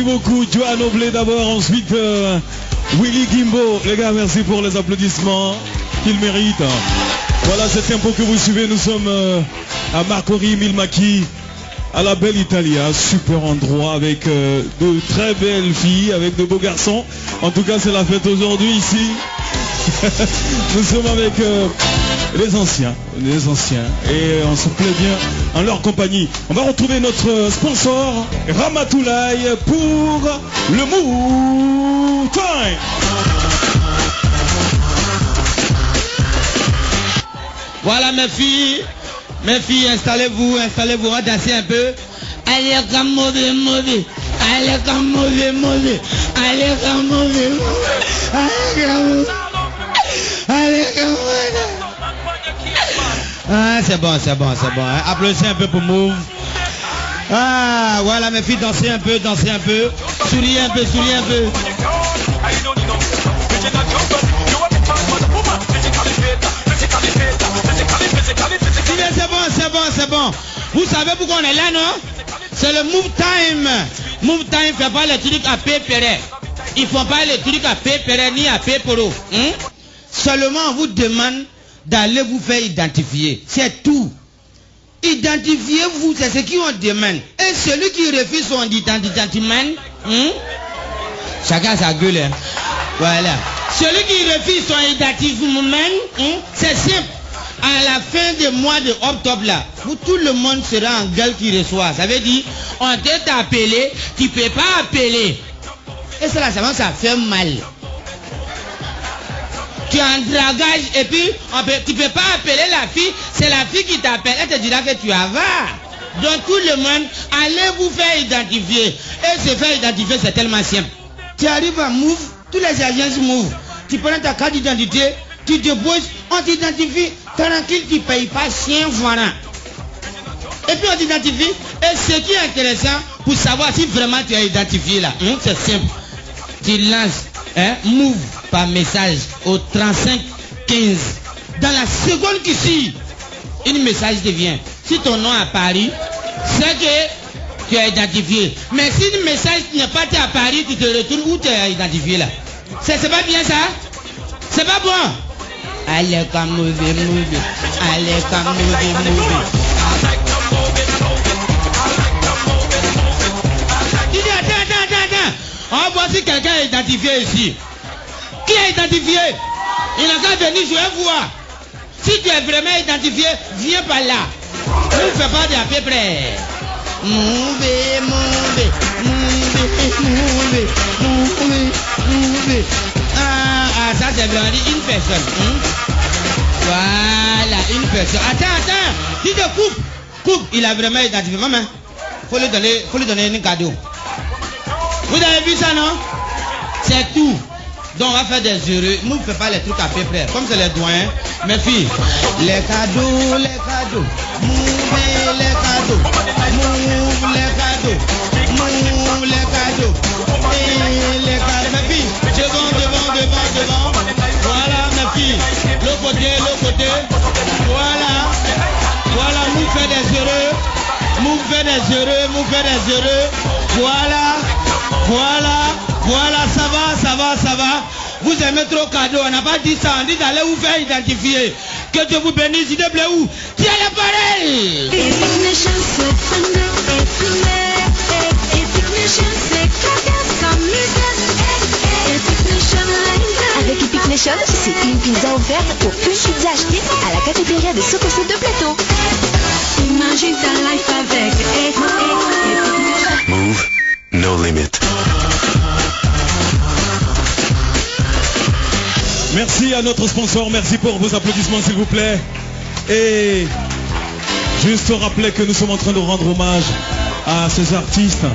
beaucoup. Johan Oblé d'abord, ensuite Willy Gimbo. Les gars, merci pour les applaudissements qu'ils méritent. Voilà ce tempo que vous suivez. Nous sommes à Marcory Milmaki, à la belle Italia. Super endroit avec de très belles filles, avec de beaux garçons. En tout cas, c'est la fête aujourd'hui ici. Nous sommes avec les anciens, et on se plaît bien en leur compagnie. On va retrouver notre sponsor Ramatoulaye pour le Move Time. Voilà mes filles, installez-vous, on va danser un peu. Allez comme mauvais, allez comme mauvais, allez comme mauvais, allez comme allez comme ah, c'est bon, hein. Applaudissez un peu pour Move. Ah, voilà mes filles, dansez un peu. Souriez un peu. C'est bon. Vous savez pourquoi on est là, non? C'est le Move Time. Move Time fait pas les trucs à pépéré. Ils font pas les trucs à pépéré ni à péporo. Seulement on vous demande d'aller vous faire identifier. C'est tout. Identifiez-vous, c'est ce qu'on demande. Et celui qui refuse son identifiement, chacun sa gueule. Hein. Voilà. Celui qui refuse son identifiement, c'est simple. À la fin du mois de octobre là, où tout le monde sera en gueule qui reçoit. Ça veut dire, on t'a appelé, tu ne peux pas appeler. Et cela, ça fait mal. Tu es en dragage et puis tu ne peux pas appeler la fille, c'est la fille qui t'appelle, elle te dira que tu avales. Donc tout le monde, allez vous faire identifier. Et se faire identifier, c'est tellement simple. Tu arrives à Move, tous les agences Move, tu prends ta carte d'identité, tu déposes, on t'identifie, tranquille, tu ne payes pas 5 francs. Et puis on t'identifie, et ce qui est intéressant, pour savoir si vraiment tu es identifié là, c'est simple. Tu lances Move par message au 35 15. Dans la seconde qui suit, un message devient. Si ton nom à Paris, c'est que tu es identifié. Mais si le message n'est pas à Paris, tu te retournes où tu es identifié là. C'est pas bien ça? C'est pas bon? Allez comme mauvais. Allez comme mauvais. Il dit attends. On va voir si quelqu'un est identifié ici. Qui est identifié? Il n'a qu'à venir, je vais voir. Si tu es vraiment identifié, viens par là. Ne fais pas de à peu près. Move. Ah, ça c'est vraiment une personne. Voilà, une personne. Attends. Dis de coupe. Il a vraiment identifié. Maman, faut lui donner un cadeau. Vous avez vu ça, non? C'est tout. Donc on va faire des heureux. Nous ne faisons pas les trucs à peu près. Comme c'est les doyens. Mes filles, les cadeaux. Move les cadeaux. Mes filles, devant. Voilà mes filles. L'autre côté. Voilà, nous faisons des heureux. Voilà, ça va. Vous aimez trop cadeau, on n'a pas dit ça, on dit d'aller vous faire identifier. Que Dieu vous bénisse, il te plaît où? Tiens l'appareil! Avec Epic Nation, c'est une pizza offerte pour une pizza achetée à la cafétéria de Sokoso de Plateau. Imagine ta life avec Epic Nation. Move, no limit. Merci à notre sponsor, merci pour vos applaudissements s'il vous plaît. Et juste rappeler que nous sommes en train de rendre hommage à ces artistes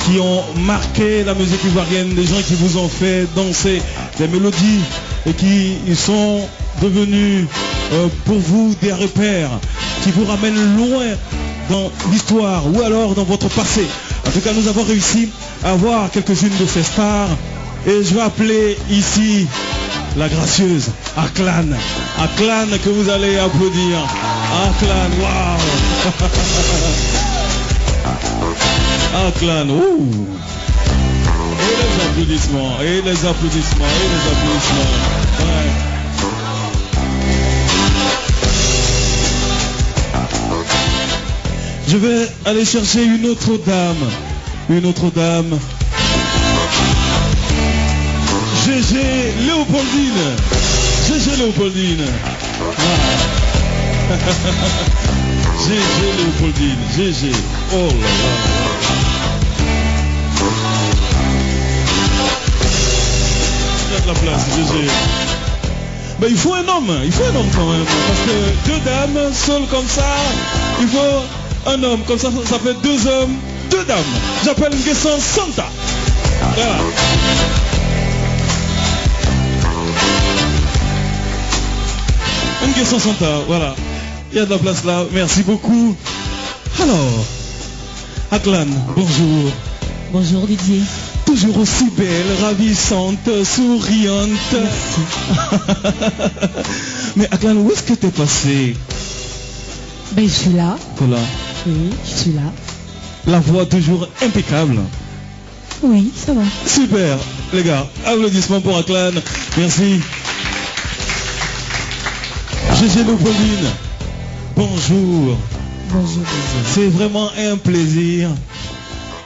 qui ont marqué la musique ivoirienne, des gens qui vous ont fait danser des mélodies et qui sont devenus pour vous des repères qui vous ramènent loin dans l'histoire ou alors dans votre passé. En tout cas, nous avons réussi à voir quelques-unes de ces stars et je vais appeler ici la gracieuse Aklan. Aklan que vous allez applaudir. Aklan, waouh. Aklan, ouh. applaudissements, et les applaudissements, et les applaudissements. Ouais. Je vais aller chercher une autre dame. Une autre dame. GG Léopoldine. GG Léopoldine. Ah. GG Léopoldine. GG. Oh là là. Il y a de la place, GG. Ben, il faut un homme quand même. Parce que deux dames, seules comme ça, il faut un homme. Comme ça fait deux hommes, deux dames. J'appelle Nguessan Santa. Voilà. Nguessan Santa, voilà. Il y a de la place là. Merci beaucoup. Alors, Aklan, bonjour. Bonjour Didier. Toujours aussi belle, ravissante, souriante. Merci. Mais Aklan, où est-ce que t'es passé? Ben, je suis là. Voilà. Oui, je suis là. La voix toujours impeccable. Oui, ça va. Super, les gars. Applaudissements pour Aklan. Merci. GG Léopoldine. Bonjour. Bonjour. C'est vraiment un plaisir.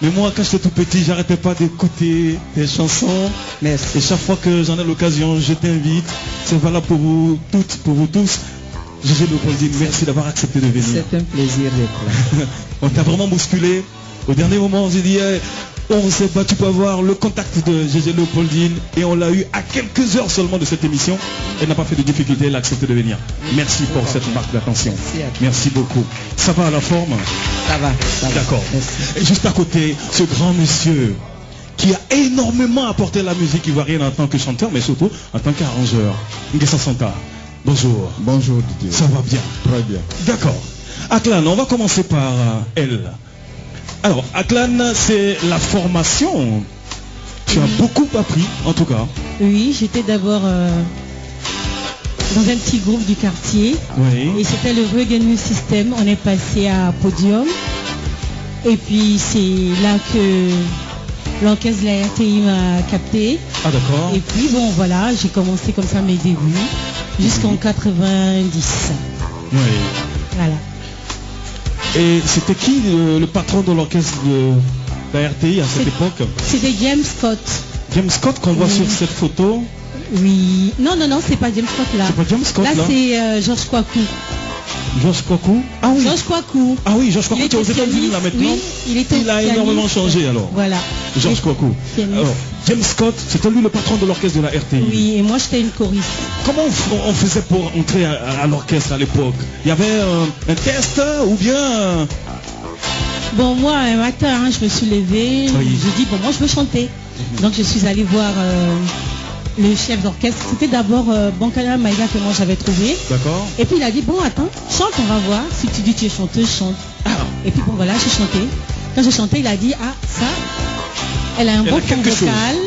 Mais moi, quand j'étais tout petit, j'arrêtais pas d'écouter tes chansons. Merci. Et chaque fois que j'en ai l'occasion, je t'invite. C'est valable pour vous toutes, pour vous tous. GG Léopoldine, merci d'avoir accepté de venir. C'est un plaisir d'être là. On t'a vraiment bousculé. Au dernier moment, j'ai dit, on ne sait pas, tu peux avoir le contact de GG Léopoldine. Et on l'a eu à quelques heures seulement de cette émission. Elle n'a pas fait de difficulté, elle a accepté de venir. Merci pour cette marque d'attention. Merci beaucoup. Ça va à la forme? Ça va. D'accord. Et juste à côté, ce grand monsieur qui a énormément apporté la musique ivoirienne en tant que chanteur, mais surtout en tant qu'arrangeur. Nguessan Santa, bonjour. Bonjour Didier. Ça va bien? Très bien. D'accord. Aklan, on va commencer par elle. Alors, Aklan, c'est la formation. Tu as beaucoup appris, en tout cas. Oui, j'étais d'abord dans un petit groupe du quartier. Oui. Et c'était le Reggae New System. On est passé à Podium. Et puis c'est là que l'orchestre de la RTI m'a capté. Ah d'accord. Et puis bon voilà, j'ai commencé comme ça mes débuts jusqu'en 90. Oui. Voilà. Et c'était qui le patron de l'orchestre de la RTI à cette époque? C'était James Scott. James Scott qu'on voit sur cette photo? Oui. Non, c'est pas James Scott là. C'est pas James Scott là? Là c'est Georges Kwaku. Georges Kwaku? Ah oui. Georges Kwaku. Ah oui, Georges Kwaku, tu es aux États-Unis là maintenant? Oui, il a énormément changé alors. Voilà. Georges Kwaku. Alors, James Scott, c'était lui le patron de l'orchestre de la RTI. Oui, et moi j'étais une choriste. Comment on faisait pour entrer à l'orchestre à l'époque? Il y avait un test ou bien... Bon, moi un matin, je me suis levée, j'ai dit bon, moi je veux chanter. Donc je suis allée voir le chef d'orchestre. C'était d'abord Bankana Maïga que moi j'avais trouvé. D'accord. Et puis il a dit bon, attends, chante, on va voir. Si tu dis tu es chanteuse, chante. Et puis bon voilà, j'ai chanté. Quand j'ai chanté, il a dit ah ça, elle a un bon fond vocal,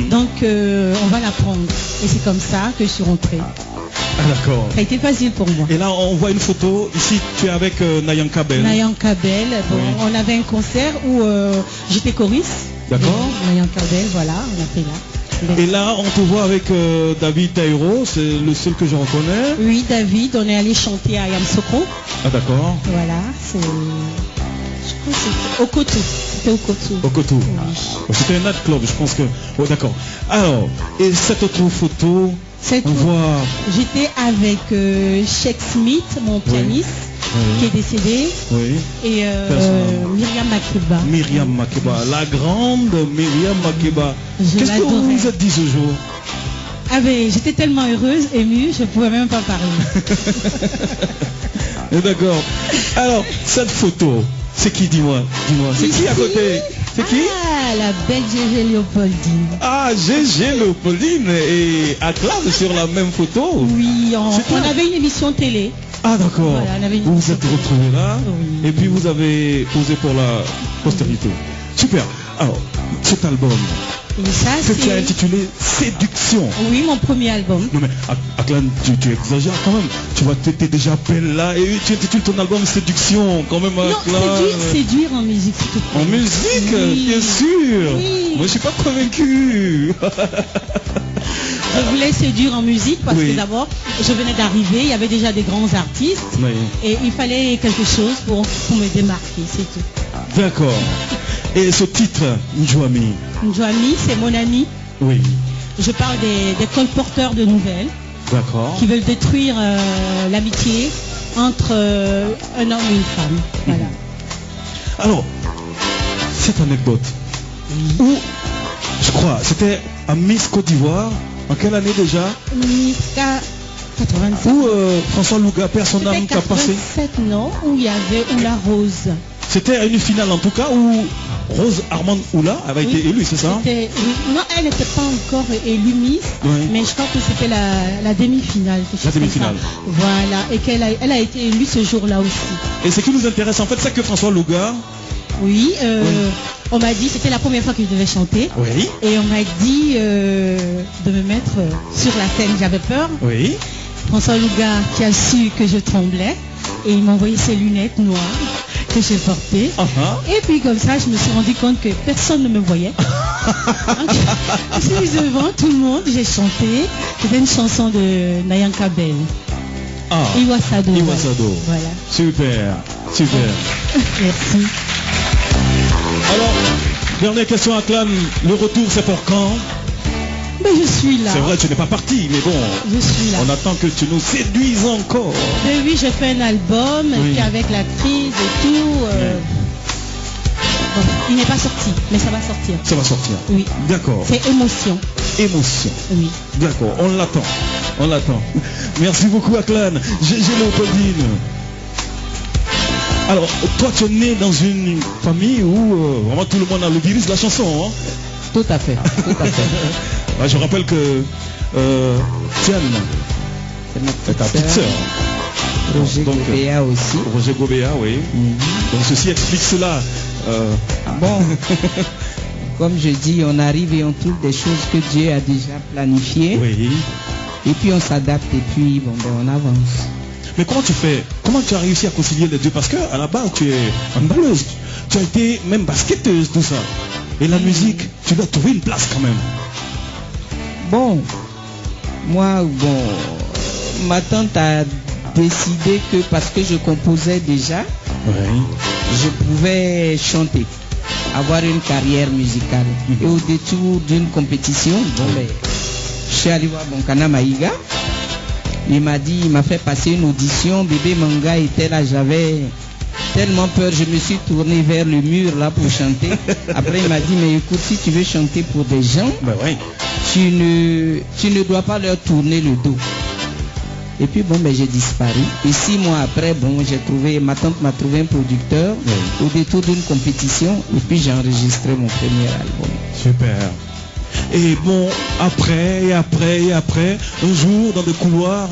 donc on va la prendre. Et c'est comme ça que je suis rentrée. Ah d'accord. Ça a été facile pour moi. Et là on voit une photo, ici tu es avec Nayan Kabel. Nayan Kabel, bon, on avait un concert où j'étais choriste. D'accord. Nayan Kabel, voilà, on a fait là. Et là on te voit avec David Taïro, c'est le seul que je reconnais. Oui, David, on est allé chanter à Yamsoko. Ah d'accord. Voilà, c'est... Je crois que c'était Okoto. C'était Okoto. Okoto. Oui. C'était un night club, je pense que... Oh d'accord. Alors, et cette autre photo, on voit... J'étais avec Sheikh Smith, mon pianiste, qui est décédé. Oui. Et Myriam Makeba. Myriam Makeba, la grande Myriam Makeba. Qu'est-ce que vous vous êtes dit ce jour? Ah ben, j'étais tellement heureuse, émue, je ne pouvais même pas parler. D'accord. Alors, cette photo, c'est qui, dis-moi? C'est qui à côté? C'est qui? Ah, la belle GG Léopoldine. Ah, GG Léopoldine et Aklan sur la même photo? Oui, on avait une émission télé. Ah d'accord. Voilà, vous vous êtes retrouvés là, et puis vous avez posé pour la postérité. Super. Alors, cet album, Et ça, que tu as intitulé Séduction. Oui, mon premier album. Non mais Aklan, tu exagères quand même. Tu vois, tu étais déjà belle là et tu intitules ton album Séduction quand même. Non, séduire en musique, s'il te plaît. En musique, oui. Bien sûr. Oui. Moi, je suis pas convaincu. Je voulais séduire en musique parce que d'abord, je venais d'arriver, il y avait déjà des grands artistes et il fallait quelque chose pour me démarquer, c'est tout. D'accord. Et ce titre, Njouami? Njouami, c'est mon ami. Oui. Je parle des colporteurs de nouvelles. D'accord. Qui veulent détruire l'amitié entre un homme et une femme. Voilà. Alors, cette anecdote, où, je crois, c'était à Miss Côte d'Ivoire. En quelle année déjà? Miss 87. Où François Louga perd son âme qu'a passé? 87, non, où il y avait Oula Rose. C'était une finale en tout cas où Rose Armand Oula avait été élue, c'est ça? Oui. Non, elle n'était pas encore élue Miss, mais je crois que c'était la demi-finale. La demi-finale. Voilà, et elle a été élue ce jour-là aussi. Et ce qui nous intéresse en fait, c'est que François Louga... Oui, on m'a dit, c'était la première fois que je devais chanter. Oui. Et on m'a dit de me mettre sur la scène. J'avais peur. Oui. François Louga qui a su que je tremblais et il m'a envoyé ses lunettes noires que j'ai portées. Et puis comme ça, je me suis rendu compte que personne ne me voyait. Donc, je suis mise devant tout le monde, j'ai chanté. C'était une chanson de Nayanka Bell. Iwasado. Voilà. Super. Merci. Alors, dernière question à Clan, le retour c'est pour quand? Mais je suis là. C'est vrai, tu n'es pas parti, mais bon, je suis là. On attend que tu nous séduises encore. Mais oui, j'ai fait un album, et puis avec l'actrice et tout. Bon, il n'est pas sorti, mais ça va sortir. Ça va sortir? Oui. D'accord. C'est Émotion. Émotion. Oui. D'accord, on l'attend. Merci beaucoup Aklan. Gégé Léopoldine. Alors, toi tu es né dans une famille où vraiment tout le monde a le virus de la chanson, hein? Tout à fait. Ouais, je rappelle que Tiane, c'est ta petite sœur. Roger Gobea aussi. Roger Gobea, oui. Donc ceci explique cela. Bon, comme je dis, on arrive et on trouve des choses que Dieu a déjà planifiées. Oui. Et puis on s'adapte et puis bon, ben, on avance. Mais comment tu fais? Comment tu as réussi à concilier les deux? Parce que à la base tu es handballeuse, tu as été même basketteuse, tout ça. Et la musique, tu dois trouver une place quand même. Bon, moi, ma tante a décidé que parce que je composais déjà, je pouvais chanter, avoir une carrière musicale. Et au détour d'une compétition, je suis allé voir Bonkana Maïga. Il m'a fait passer une audition, bébé Manga était là, j'avais tellement peur, je me suis tourné vers le mur là pour chanter. Après il m'a dit, mais écoute, si tu veux chanter pour des gens, tu ne dois pas leur tourner le dos. Et puis j'ai disparu. Et 6 mois après, ma tante m'a trouvé un producteur au détour d'une compétition et puis j'ai enregistré mon premier album. Super. Et bon, après, un jour, dans des couloirs,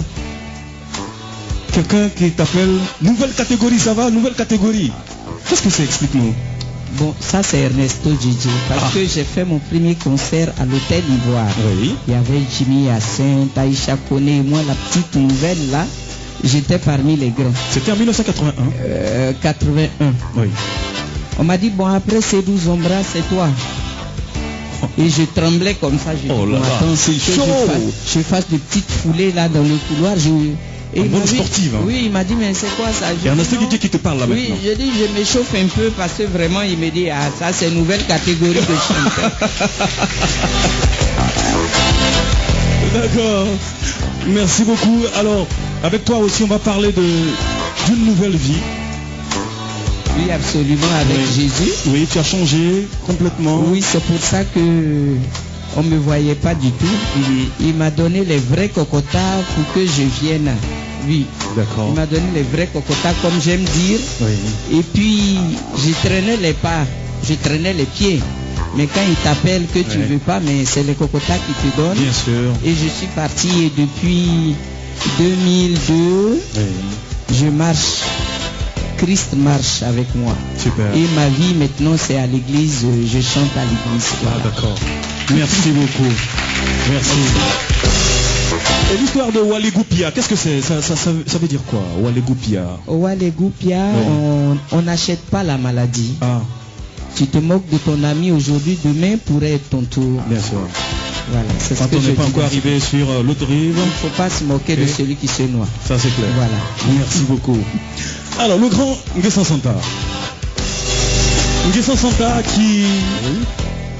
quelqu'un qui t'appelle, nouvelle catégorie, ça va, nouvelle catégorie. Qu'est-ce que c'est? Explique-nous. Bon, ça c'est Ernesto Gigi, parce que j'ai fait mon premier concert à l'Hôtel Ivoire. Oui. Il y avait Jimmy Hassin, Taïcha Kone, et moi la petite nouvelle là, j'étais parmi les grands. C'était en 1981 81. Oui. On m'a dit, bon, après ces 12 ombras, c'est toi. Et je tremblais comme ça, je dis, attends, c'est chaud. Je fasse des petites foulées là dans le couloir. Et une bonne sportive. Oui, il m'a dit, mais c'est quoi ça? Il y a un Gigi qui te parle là maintenant. Oui, je dis, je m'échauffe un peu parce que vraiment, il me dit, ah, ça c'est une nouvelle catégorie de chanteur. D'accord. Merci beaucoup. Alors, avec toi aussi, on va parler d'une nouvelle vie. Oui, absolument, avec Jésus. Oui, tu as changé complètement. Oui, c'est pour ça que on ne me voyait pas du tout. Il m'a donné les vrais cocotas pour que je vienne. Oui. D'accord. Il m'a donné les vrais cocotas, comme j'aime dire. Oui. Et puis, je traînais les pas, je traînais les pieds. Mais quand il t'appelle que tu ne veux pas, mais c'est les cocotas qui te donnent. Bien sûr. Et je suis parti et depuis 2002, je marche. Christ marche avec moi. Super. Et ma vie maintenant c'est à l'église, je chante à l'église. Ah d'accord. Merci beaucoup. Merci. Et l'histoire de Wally Goupia, qu'est-ce que c'est ça veut dire quoi, Wally Goupia? Wally Goupia, on n'achète pas la maladie. Ah. Tu te moques de ton ami aujourd'hui, demain pourrait être ton tour. Bien sûr. Voilà, c'est quand ce que on n'est je pas dis encore arrivé sur l'autre rive. Il ne faut pas se moquer de celui qui se noie. Ça c'est clair. Voilà. Merci beaucoup. Alors le grand Nguessan Santa. Nguessan Santa qui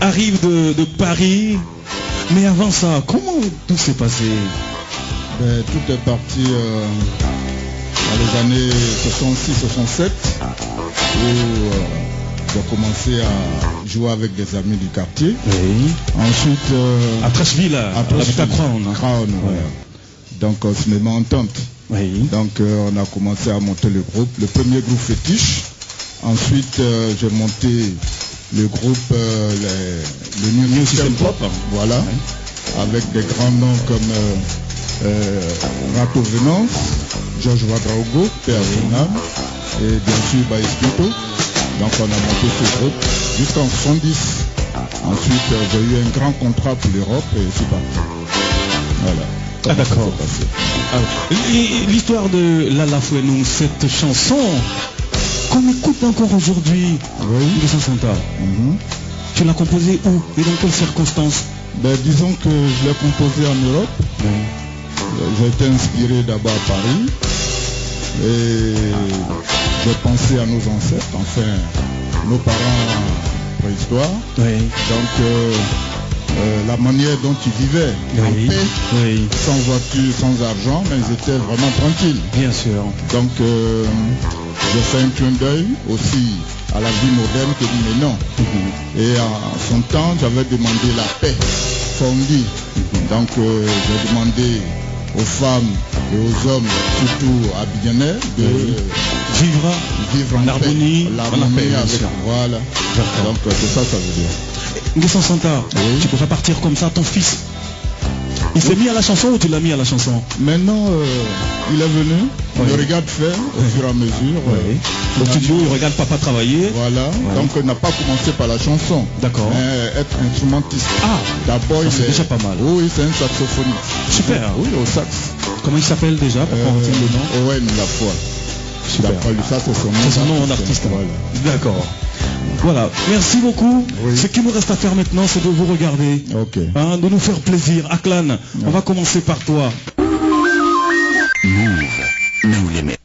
arrive de Paris. Mais avant ça, comment tout s'est passé? Tout est parti dans les années 66-67 où j'ai commencé à jouer avec des amis du quartier. Oui. Ensuite, à Trècheville, avec la Crown. Voilà. Donc, cinéma entente. Oui. Donc, on a commencé à monter le groupe, le premier groupe fétiche. Ensuite, j'ai monté le groupe, le New System Pop. Voilà. Oui. Avec des grands noms comme Rato Venance, Georges Wadraogo, Père Vietnam, et bien sûr Baespito. Donc on a monté ce groupe jusqu'en 70. Ensuite j'ai eu un grand contrat pour l'Europe et c'est parti. Voilà. Ah d'accord. L'histoire de Lala Fouenou, cette chanson qu'on écoute encore aujourd'hui, Nguessan Santa. Tu l'as composée où et dans quelles circonstances? Disons que je l'ai composée en Europe. J'ai été inspiré d'abord à Paris et j'ai pensé à nos ancêtres, enfin nos parents préhistoire. Donc la manière dont ils vivaient en paix, sans voiture, sans argent, mais ils étaient vraiment tranquilles. Bien sûr. Donc j'ai fait un clin d'œil aussi à la vie moderne que dit mais non. Et en son temps, j'avais demandé la paix fondue. Donc j'ai demandé aux femmes et aux hommes, surtout à Billionnaire, de vivre en harmonie, avec. Voilà. Donc c'est ça veut dire. Nguessan Santa, tu peux pas partir comme ça, ton fils. Il s'est mis à la chanson ou tu l'as mis à la chanson? Maintenant, il est venu, il le regarde faire au fur et à mesure. Au studio, il regarde papa travailler. Voilà, donc il n'a pas commencé par la chanson. D'accord. Mais être instrumentiste. Ah, d'abord, c'est déjà pas mal. Oui, c'est un saxophoniste. Super. Oui, au sax. Comment il s'appelle déjà pour qu'on retienne le nom? Owen Lafoy. Super. Ça, c'est son nom. C'est son nom d'artiste. Voilà. D'accord. Voilà, merci beaucoup. Ce qu'il nous reste à faire maintenant, c'est de vous regarder, de nous faire plaisir. Aklan, on va commencer par toi. Move, No Limit.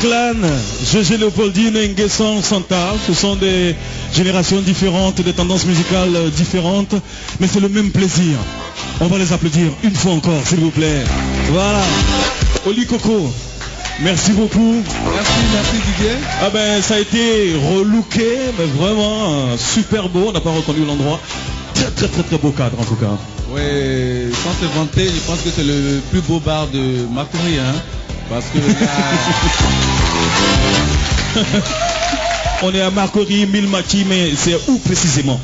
Clan, GG Léopoldine et Nguesson Santa. Ce sont des générations différentes, des tendances musicales différentes, mais c'est le même plaisir. On va les applaudir une fois encore, s'il vous plaît. Voilà. Oli Coco, merci beaucoup. Merci Didier. Ah ben ça a été relooké, mais vraiment super beau. On n'a pas reconnu l'endroit. Très beau cadre en tout cas. Oui, sans se vanter, je pense que c'est le plus beau bar de Macquarie, hein, parce que là... On est à Macquarie, Milmaki, mais c'est où précisément?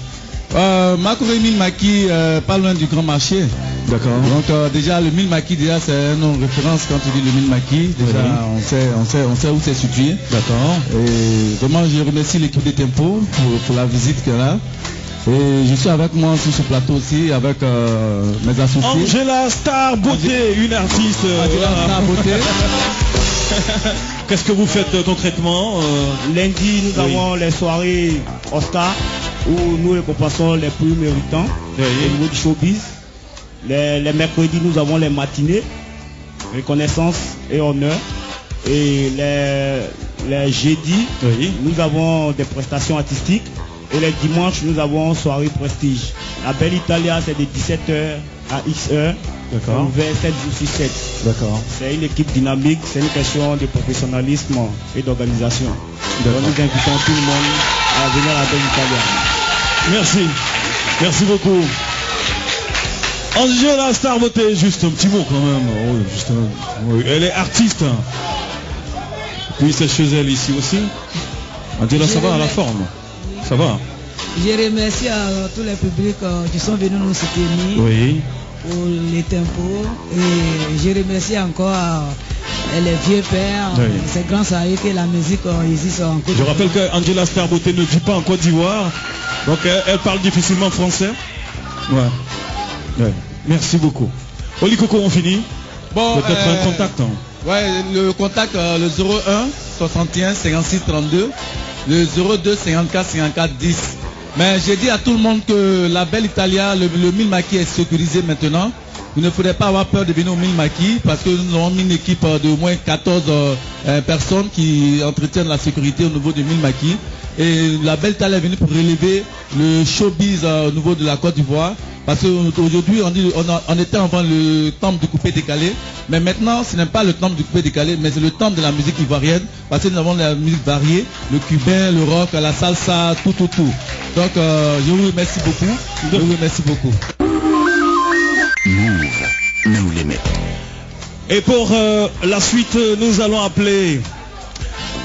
Macquarie, Milmaki, pas loin du Grand Marché. D'accord. Donc déjà le Milmaki, déjà c'est un nom de référence quand tu dis le Milmaki. Déjà on sait où c'est situé. D'accord. Et vraiment je remercie l'équipe de Tempo pour la visite qu'elle a. Et je suis avec moi sur ce plateau aussi avec mes associés. Angela Star Beauté, une artiste. Angela Star Beauté. Qu'est-ce que vous faites concrètement? Lundi, nous avons les soirées Oscar où nous récompensons les plus méritants au niveau du showbiz. Les mercredis, nous avons les matinées, reconnaissance et honneur. Et les jeudis, nous avons des prestations artistiques. Et les dimanches, nous avons soirée prestige. La Belle Italia, c'est de 17h à X-heure. D'accord. Ouvert 7 jours sur 7. D'accord. C'est une équipe dynamique, c'est une question de professionnalisme et d'organisation. Donc nous invitons tout le monde à venir à la Belle Italia. Merci. Merci beaucoup. Angela Star Beauté, juste un petit mot quand même. Oui, juste oui. Elle est artiste. Puis c'est chez elle ici aussi. Angela, ça va à la forme? Ça va? Je remercie tous les publics qui sont venus nous soutenir pour les tempos. Et je remercie encore les vieux pères. C'est grâce à eux que la musique existe en Côte d'Ivoire. Je rappelle qu'Angela Star Beauté ne vit pas en Côte d'Ivoire. Donc elle parle difficilement français. Ouais. Merci beaucoup. Oli Coco, on finit. Bon, peut-être un contact. Ouais, le contact, le 01 61 56 32. Le 02 54 54 10. Mais j'ai dit à tout le monde que la Belle Italia, le Milmaki est sécurisé maintenant. Vous ne faudrait pas avoir peur de venir au Milmaki parce que nous avons mis une équipe de au moins 14 personnes qui entretiennent la sécurité au niveau du Milmaki. Et la Belle Italia est venue pour relever le showbiz au niveau de la Côte d'Ivoire. Parce qu'aujourd'hui, on était avant le temple du coupé décalé. Mais maintenant, ce n'est pas le temple du coupé décalé, mais c'est le temple de la musique ivoirienne. Parce que nous avons la musique variée, le cubain, le rock, la salsa, tout. Donc, je vous remercie beaucoup. Move, nous les mettons. Et pour la suite, nous allons appeler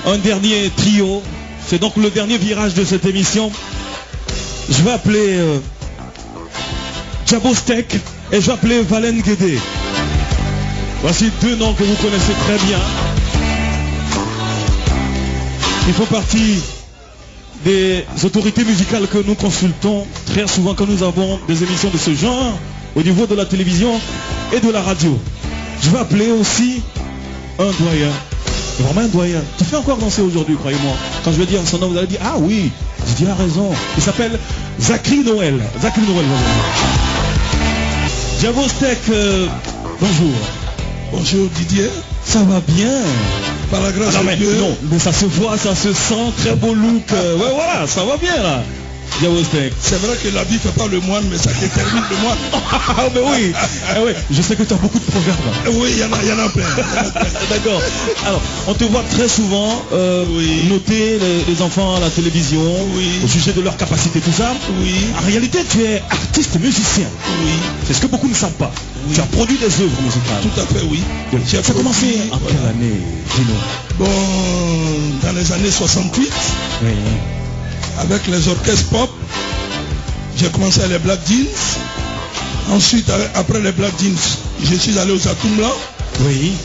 un dernier trio. C'est donc le dernier virage de cette émission. Je vais appeler Jabo Steak et je vais appeler Valen Guédé. Voici deux noms que vous connaissez très bien. Ils font partie des autorités musicales que nous consultons très souvent quand nous avons des émissions de ce genre au niveau de la télévision et de la radio. Je vais appeler aussi un doyen. Vraiment un doyen. Tu fais encore danser aujourd'hui, croyez-moi. Quand je vais dire son nom, vous allez dire, ah oui, Didier a raison. Il s'appelle Zachary Noël. Zachary Noël, Jabo Steak, bonjour. Bonjour Didier. Ça va bien? Par la grâce de Dieu. Non, mais ça se voit, ça se sent, très beau look. Ouais, voilà, ça va bien là. C'est vrai que l'habit ne fait pas le moine, mais ça détermine le moine. Ah, mais oui. Oui, je sais que tu as beaucoup de proverbes. Oui, il y en a plein. D'accord. Alors, on te voit très souvent noter les enfants à la télévision, au sujet de leur capacité, tout ça. Oui. En réalité, tu es artiste musicien. Oui. C'est ce que beaucoup ne savent pas. Oui. Tu as produit des œuvres musicales. Tout à fait, oui. Tu as commencé en quelle année, dis-nous? Bon, dans les années 68. Oui. Avec les orchestres pop, j'ai commencé à les Black Jeans. Ensuite, après les Black Jeans, je suis allé aux Atumla,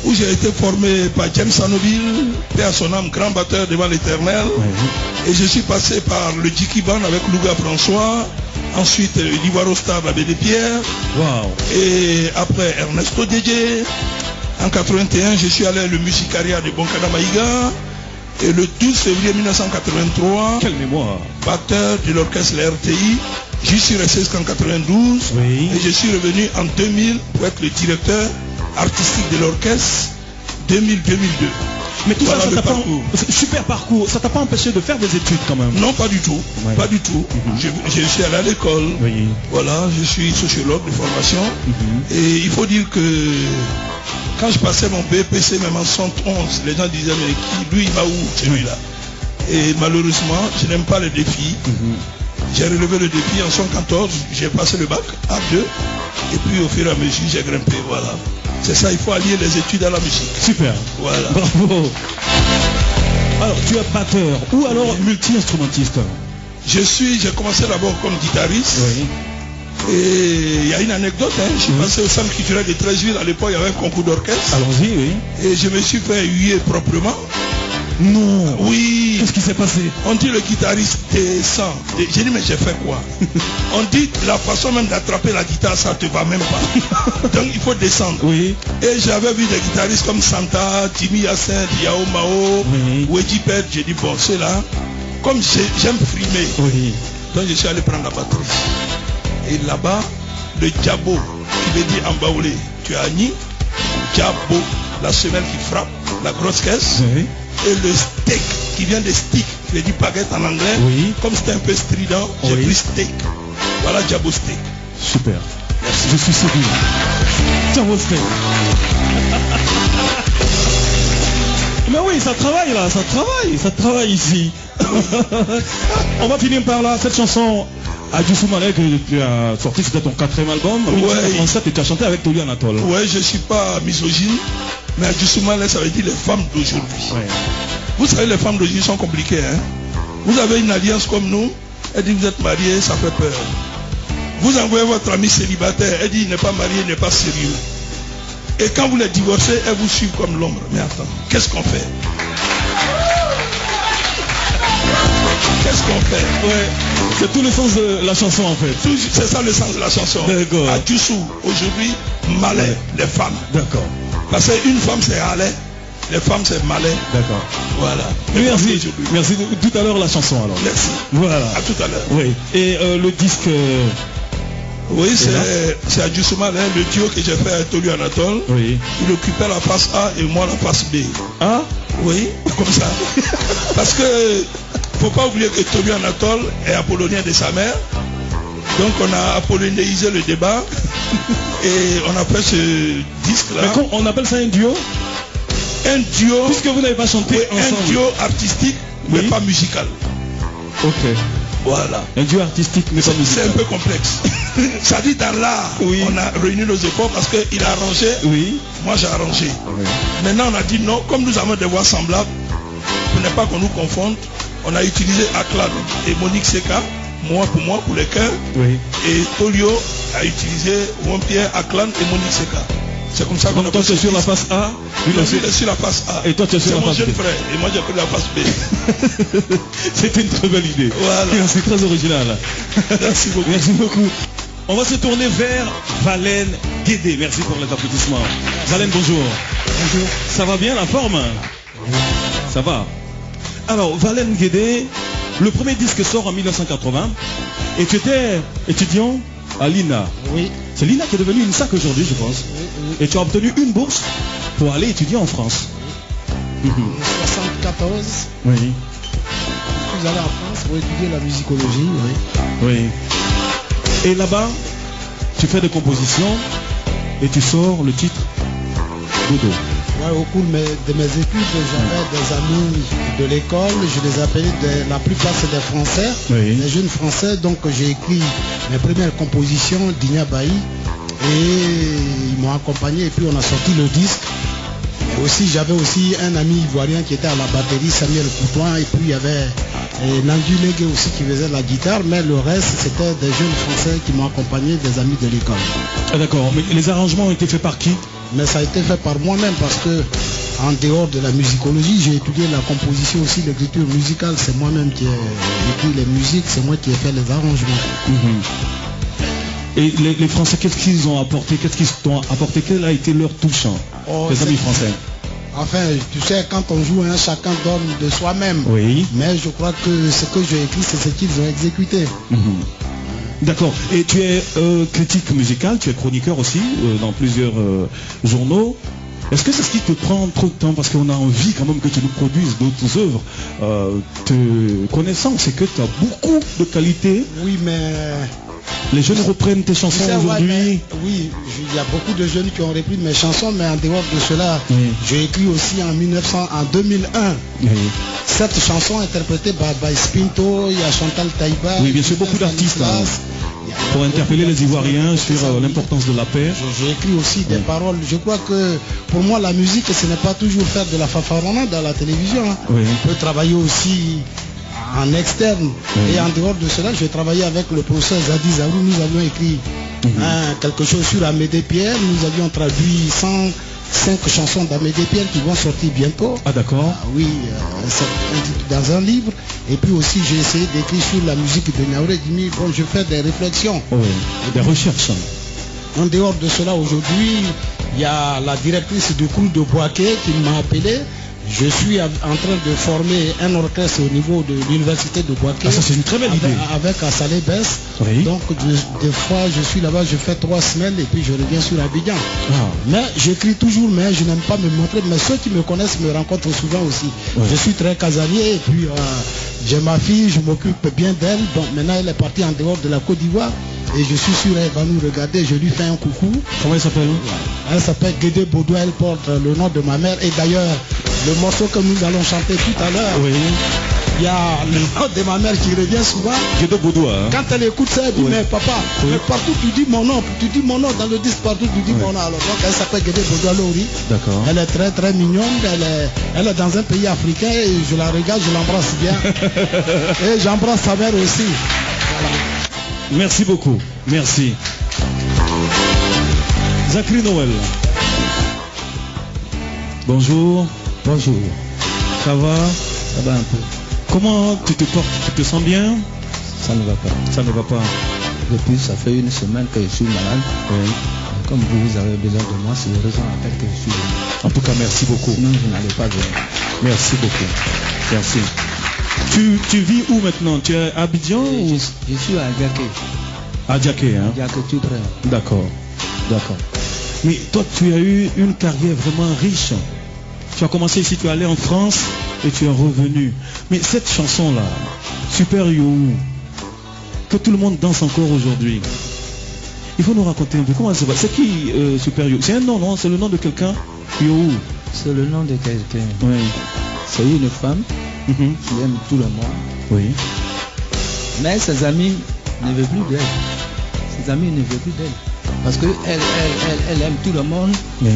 où j'ai été formé par James Sanoville, paix à son âme, grand batteur devant l'éternel. Et je suis passé par le Jiki Band avec Louga François. Ensuite, l'Ivoiro Star, la Baie des Pierres. Et après, Ernesto Dédé. En 81, je suis allé à le Musicaria de Bonkada Maïga. Et le 12 février 1983, quelle mémoire, batteur de l'orchestre la RTI, j'y suis resté jusqu'en 92 et je suis revenu en 2000 pour être le directeur artistique de l'orchestre 2000-2002. Mais tout voilà ça, le ça t'a pas... parcours. Super parcours. Ça t'a pas empêché de faire des études quand même? Non, pas du tout. Ouais. Pas du tout. Je suis allé à l'école. Oui. Voilà, je suis sociologue de formation. Et il faut dire que quand je passais mon BPC, même en 111, les gens disaient, mais qui, lui, il va où, celui-là? Et malheureusement, je n'aime pas les défis. J'ai relevé le défi en 114, j'ai passé le bac A2. Et puis au fur et à mesure, j'ai grimpé. Voilà. C'est ça, il faut allier les études à la musique. Super. Voilà. Bravo. Alors, tu es batteur ou alors multi-instrumentiste? J'ai commencé d'abord comme guitariste. Oui. Et il y a une anecdote, hein. Je suis passé au centre culturel de Treichville, à l'époque il y avait un concours d'orchestre. Allons-y, oui. Et je me suis fait huer proprement. Non. Oui. Qu'est-ce qui s'est passé? On dit le guitariste descend. J'ai dit mais j'ai fait quoi? On dit la façon même d'attraper la guitare, ça te va même pas. Donc il faut descendre. Oui. Et j'avais vu des guitaristes comme Santa, Jimmy Hyacinthe, Yao Mao, Wedgie Pet. J'ai dit bon, c'est là. Comme j'aime frimer. Oui. Donc je suis allé prendre la batterie. Et là-bas, le Djabo, qui veut dire en baoulé, tu as Agni, Djabo, la semelle qui frappe, la grosse caisse, et le steak, qui vient de stick, qui veut dire baguette en anglais, comme c'était un peu strident, j'ai pris steak. Voilà Djabo steak. Super. Merci. Je suis séduit. Djabo steak. Mais oui, ça travaille là, ça travaille ici. On va finir par là, cette chanson Adjou Soumalé que tu as sorti, c'était ton 4e album, en 1987, et tu as chanté avec Tolu Anatole. Ouais, je ne suis pas misogyne, mais Adjou Soumalé, ça veut dire les femmes d'aujourd'hui. Ouais. Vous savez, les femmes d'aujourd'hui sont compliquées. Hein? Vous avez une alliance comme nous, elle dit vous êtes marié, ça fait peur. Vous envoyez votre ami célibataire, elle dit il n'est pas marié, il n'est pas sérieux. Et quand vous les divorcez, elle vous suit comme l'ombre. Mais attends, qu'est-ce qu'on fait? Qu'est-ce qu'on fait? Ouais, c'est tout le sens de la chanson en fait. C'est ça le sens de la chanson. D'accord. À Djoussou, aujourd'hui, malais, les femmes. D'accord. Parce qu'une femme c'est Alais, les femmes c'est malais. D'accord. Voilà. Merci. Merci. Tout à l'heure la chanson alors. Merci. Voilà. À tout à l'heure. Oui. Et le disque. Oui, c'est à Adjou Soumalé, le duo que j'ai fait avec Tolu Anatole. Oui. Il occupait la face A et moi la face B. Ah? Oui, comme ça. Parce que faut pas oublier que Tolu Anatole est apollonien de sa mère. Donc on a apollonisé le débat et on a fait ce disque-là. Mais quand on appelle ça un duo? Un duo. Puisque vous n'avez pas chanté ensemble. Un duo artistique, mais pas musical. Ok. Voilà. Un duo artistique, mais pas musical. C'est un peu complexe. Ça dit dans l'art, on a réuni nos efforts parce qu'il a arrangé, moi j'ai arrangé. Maintenant on a dit non, comme nous avons des voix semblables, pour ne pas qu'on nous confonde, on a utilisé Aklan et Monique Seka, moi pour les chœurs, et Tolio a utilisé Pierre Aklan et Monique Seka. C'est comme ça qu'on a toi tu es sur la face A, lui il est sur la face A. Et toi tu es sur la face B. C'est mon jeune frère et moi j'ai pris la face B. C'était une très belle idée. Voilà. C'est très original. Merci beaucoup. Merci beaucoup. On va se tourner vers Valène Guédé. Merci pour les applaudissements. Valène, bonjour. Bonjour. Ça va bien la forme? Ça va. Alors, Valène Guédé, le premier disque sort en 1980 et tu étais étudiant à l'INA. Oui. C'est l'INA qui est devenue une SAC aujourd'hui, je pense. Oui. Et tu as obtenu une bourse pour aller étudier en France. En 1974. Oui. Je suis allé en France pour étudier la musicologie. Oui. Et là-bas, tu fais des compositions et tu sors le titre Dodo. Ouais, au cours de mes études, j'avais des amis de l'école, je les appelais, la plupart c'est des Français, des jeunes Français, donc j'ai écrit mes premières compositions d'Igna Bailly et ils m'ont accompagné et puis on a sorti le disque. Et aussi j'avais aussi un ami ivoirien qui était à la batterie, Samuel Coutouin, et puis il y avait Nandu Légué aussi qui faisait la guitare, mais le reste c'était des jeunes Français qui m'ont accompagné, des amis de l'école. Ah d'accord, mais les arrangements ont été faits par qui? Mais ça a été fait par moi-même parce que en dehors de la musicologie, j'ai étudié la composition aussi, l'écriture musicale. C'est moi-même qui ai écrit les musiques, c'est moi qui ai fait les arrangements. Et les Français, qu'est-ce qu'ils ont apporté? Qu'est-ce qu'ils t'ont apporté? Quelle a été leur touche, les amis français? Enfin, tu sais, quand on joue, chacun donne de soi-même. Oui. Mais je crois que ce que j'ai écrit, c'est ce qu'ils ont exécuté. D'accord. Et tu es critique musical, tu es chroniqueur aussi dans plusieurs journaux. Est-ce que c'est ce qui te prend trop de temps? Parce qu'on a envie quand même que tu nous produises d'autres œuvres. Connaissant, c'est que tu as beaucoup de qualité. Oui, mais... Les jeunes reprennent tes chansons aujourd'hui. Oui, il y a beaucoup de jeunes qui ont repris mes chansons, mais en dehors de cela, j'ai écrit aussi en 2001. Oui. Cette chanson interprétée par Spinto, il y a Chantal Taïba. Oui, bien sûr, beaucoup d'artistes. Pour interpeller les Ivoiriens sur l'importance de la paix. J'ai écrit aussi des paroles. Je crois que pour moi, la musique, ce n'est pas toujours faire de la fanfaronnade dans la télévision. Oui. On peut travailler aussi en externe. Et en dehors de cela, je travaillais avec le professeur Zadi Zarou. Nous avions écrit quelque chose sur Amédée Pierre. Nous avions traduit 105 chansons d'Amédée Pierre qui vont sortir bientôt. Ah d'accord. Oui, dans un livre. Et puis aussi, j'ai essayé d'écrire sur la musique de Naouré Dimi. Bon, je fais des réflexions. Des recherches. En dehors de cela, aujourd'hui, il y a la directrice du cours de Boaké qui m'a appelé. Je suis en train de former un orchestre au niveau de l'université de Boaké. Ah, ça c'est une très belle idée. Avec Assalé Bess. Oui. Donc des fois je suis là-bas, je fais 3 semaines et puis je reviens sur Abidjan. Mais j'écris toujours, mais je n'aime pas me montrer. Mais ceux qui me connaissent me rencontrent souvent aussi. Je suis très casanier et puis j'ai ma fille, je m'occupe bien d'elle. Donc maintenant elle est partie en dehors de la Côte d'Ivoire. Et je suis sûr, elle va nous regarder, je lui fais un coucou. Comment elle s'appelle? Elle s'appelle Guédé Baudouin, elle porte le nom de ma mère. Et d'ailleurs, le morceau que nous allons chanter tout à l'heure, il y a le nom de ma mère qui revient souvent. Guédé Baudouin. Quand elle écoute ça, elle dit, mais papa, mais partout tu dis mon nom, dans le disque partout tu dis mon nom. Alors donc elle s'appelle Guédé Baudouin Lori. D'accord. Elle est très très mignonne, elle est dans un pays africain et je la regarde, je l'embrasse bien. Et j'embrasse sa mère aussi. Voilà. Merci beaucoup. Merci. Zachary Noël. Bonjour. Bonjour. Ça va? Ça va un peu. Comment tu te portes? Tu te sens bien? Ça ne va pas. Ça ne va pas. Depuis, ça fait 1 semaine que je suis malade. Oui. Comme vous avez besoin de moi, c'est la raison à laquelle je suis venu. En tout cas, merci beaucoup. Sinon, je n'allais pas venir. Merci beaucoup. Merci. Tu vis où maintenant? Tu es à Abidjan ou... Je suis à Djaké. À Djaké, hein? Djaké, tout près. D'accord. D'accord. Mais toi, tu as eu une carrière vraiment riche. Tu as commencé ici, tu es allé en France et tu es revenu. Mais cette chanson-là, Super Yohou, que tout le monde danse encore aujourd'hui, il faut nous raconter un peu comment ça va. C'est qui Super Yohou? C'est un nom, non? C'est le nom de quelqu'un? Yohou. C'est le nom de quelqu'un. Oui. C'est une femme qui aime tout le monde. Oui. Mais ses amis ne veulent plus d'elle. Ses amis ne veulent plus d'elle. Parce qu'elle aime tout le monde. Oui.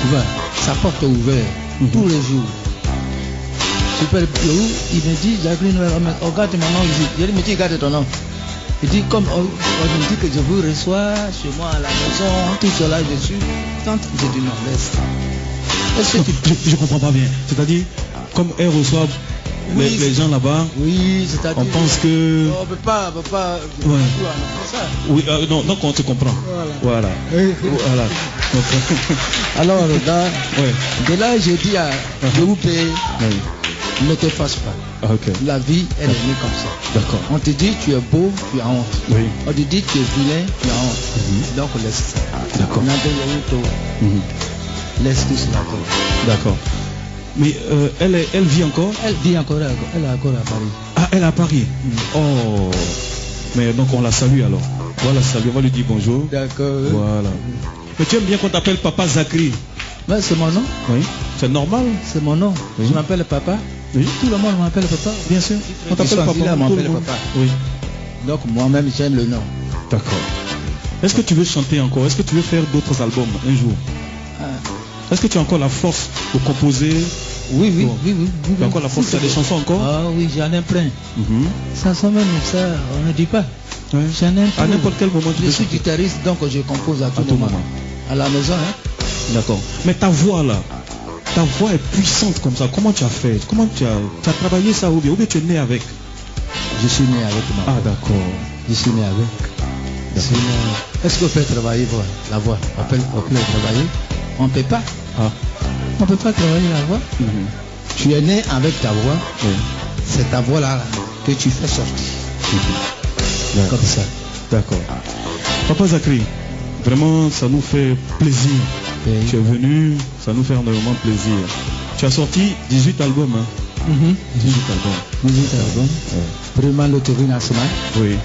Tu vois, sa porte est ouverte tous les jours. Super Yohou, il me dit, Jacqueline, regarde mon nom ici. Je lui dis, regarde ton nom. Il dit, comme on me dit que je vous reçois chez moi à la maison, tout cela, je suis. Quand j'ai dit non, laisse. Je ne comprends pas bien. C'est-à-dire, comme elle reçoit les gens là-bas, oui, c'est-à-dire, on pense que... On ne peut pas ouais. Ça. Oui, non, donc on se comprend. Voilà. Voilà. Alors, là, de là, j'ai dit à Youpé, ne te fâche pas. Okay. La vie, elle est née comme ça. D'accord. On te dit, tu es beau, tu as honte. Oui. On te dit, tu es vilain, tu as honte. Donc, laisse ça. D'accord. Laisse tout cela. D'accord. Mais elle vit encore? Elle vit encore, elle est encore à Paris. Ah, elle est à Paris. Oh. Mais donc on la salue alors. On va la saluer, on va lui dire bonjour. D'accord. Voilà. Mais tu aimes bien qu'on t'appelle Papa Zachary? Ouais, c'est mon nom. Oui. C'est normal. C'est mon nom. Oui. Je m'appelle Papa. Oui. Tout le monde m'appelle Papa. Bien sûr. On t'appelle Papa. On m'appelle Papa. Oui. Donc moi-même j'aime le nom. D'accord. Est-ce que tu veux chanter encore? Est-ce que tu veux faire d'autres albums un jour? Est-ce que tu as encore la force de composer? Oui. Tu as encore la force, tu as des chansons encore? Ah oui, j'en ai plein. Ça sent même ça, on ne dit pas. Ouais. J'en ai à n'importe quel moment. Je suis guitariste, donc je compose à tout moment. À la maison, hein. D'accord. Mais ta voix là, ta voix est puissante comme ça. Comment tu as fait? Comment tu as travaillé ça ou bien tu es né avec? Je suis né avec ma voix. Ah d'accord. Je suis né avec. Est-ce qu'on peut travailler la voix? On peut travailler? On ne peut pas. Ah. On ne peut pas travailler la voix. Tu es né avec ta voix. C'est ta voix là que tu fais sortir. Comme ça. D'accord. Papa Zachary, vraiment ça nous fait plaisir Tu es venu, ça nous fait énormément plaisir. Tu as sorti 18 albums. Hein? 18 albums. 18 albums. Vraiment loterie nationale. Oui.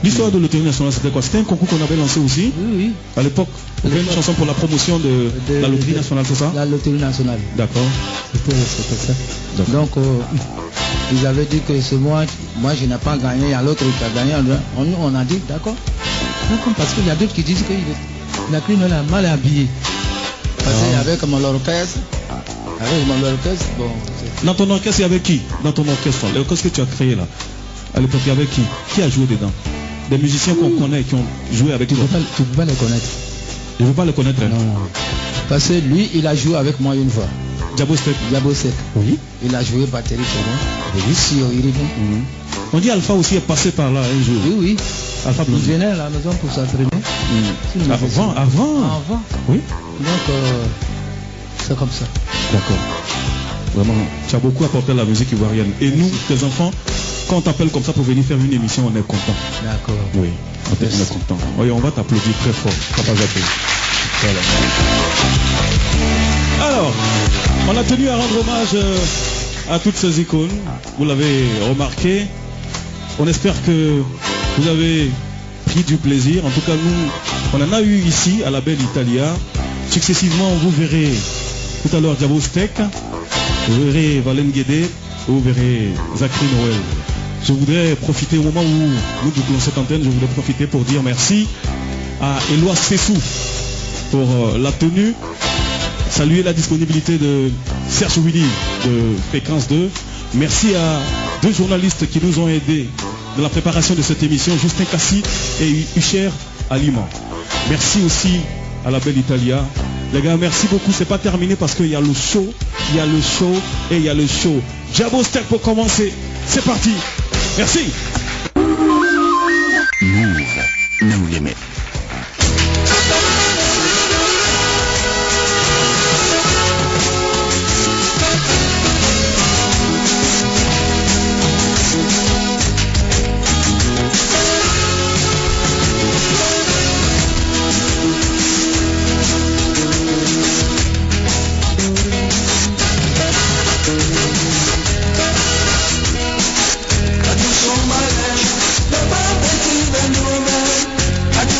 L'histoire de loterie nationale, c'était quoi? C'était un concours qu'on avait lancé aussi. Oui. À l'époque, on fait une chanson pour la promotion de la loterie nationale, c'est ça? La loterie nationale. D'accord. C'était ça. Donc, ils avaient dit que c'est moi je n'ai pas gagné, il y a l'autre qui a gagné. On a dit d'accord. Parce qu'il y a d'autres qui disent qu'il a cru qu'il a mal habillé. Parce qu'il y avait comme l'orchestre. Avec mon orchestre, bon. Dans ton orchestre, il y avait qui? Dans ton orchestre, l'orchestre que tu as créé là, à l'époque, il y avait qui? Qui a joué dedans? Des musiciens qu'on connaît qui ont joué avec toi. Tu ne peux pas les connaître. Je ne veux pas les connaître. Non. Parce que lui, il a joué avec moi une fois. Diabo Stek. Oui. Il a joué batterie pour moi. Oui, si, on dit Alpha aussi est passé par là un jour. Oui. Alpha il venait à la maison pour s'entraîner. Avant. Oui. Donc, c'est comme ça. D'accord. Vraiment, tu as beaucoup apporté à la musique ivoirienne. Et nous, tes enfants, quand on t'appelle comme ça pour venir faire une émission, on est content. D'accord. Oui, on est content. Oui, on va t'applaudir très fort. Papa Zappé. Voilà. Alors, on a tenu à rendre hommage à toutes ces icônes. Vous l'avez remarqué. On espère que vous avez pris du plaisir. En tout cas, nous, on en a eu ici à la Belle Italia. Successivement, vous verrez tout à l'heure Diabo Stek, vous verrez Valen Guédé, vous verrez Zachary Noël. Je voudrais profiter au moment où nous bouclons cette antenne, je voudrais profiter pour dire merci à Éloi Sessou pour la tenue. Saluer la disponibilité de Serge Willy de Fréquence 2. Merci à deux journalistes qui nous ont aidés dans la préparation de cette émission, Justin Cassi et Hucher Aliment. Merci aussi à la Belle Italia. Les gars, merci beaucoup. C'est pas terminé parce qu'il y a le show, il y a le show et il y a le show. Diabo Stek pour commencer. C'est parti. Merci. Move, no limit. I do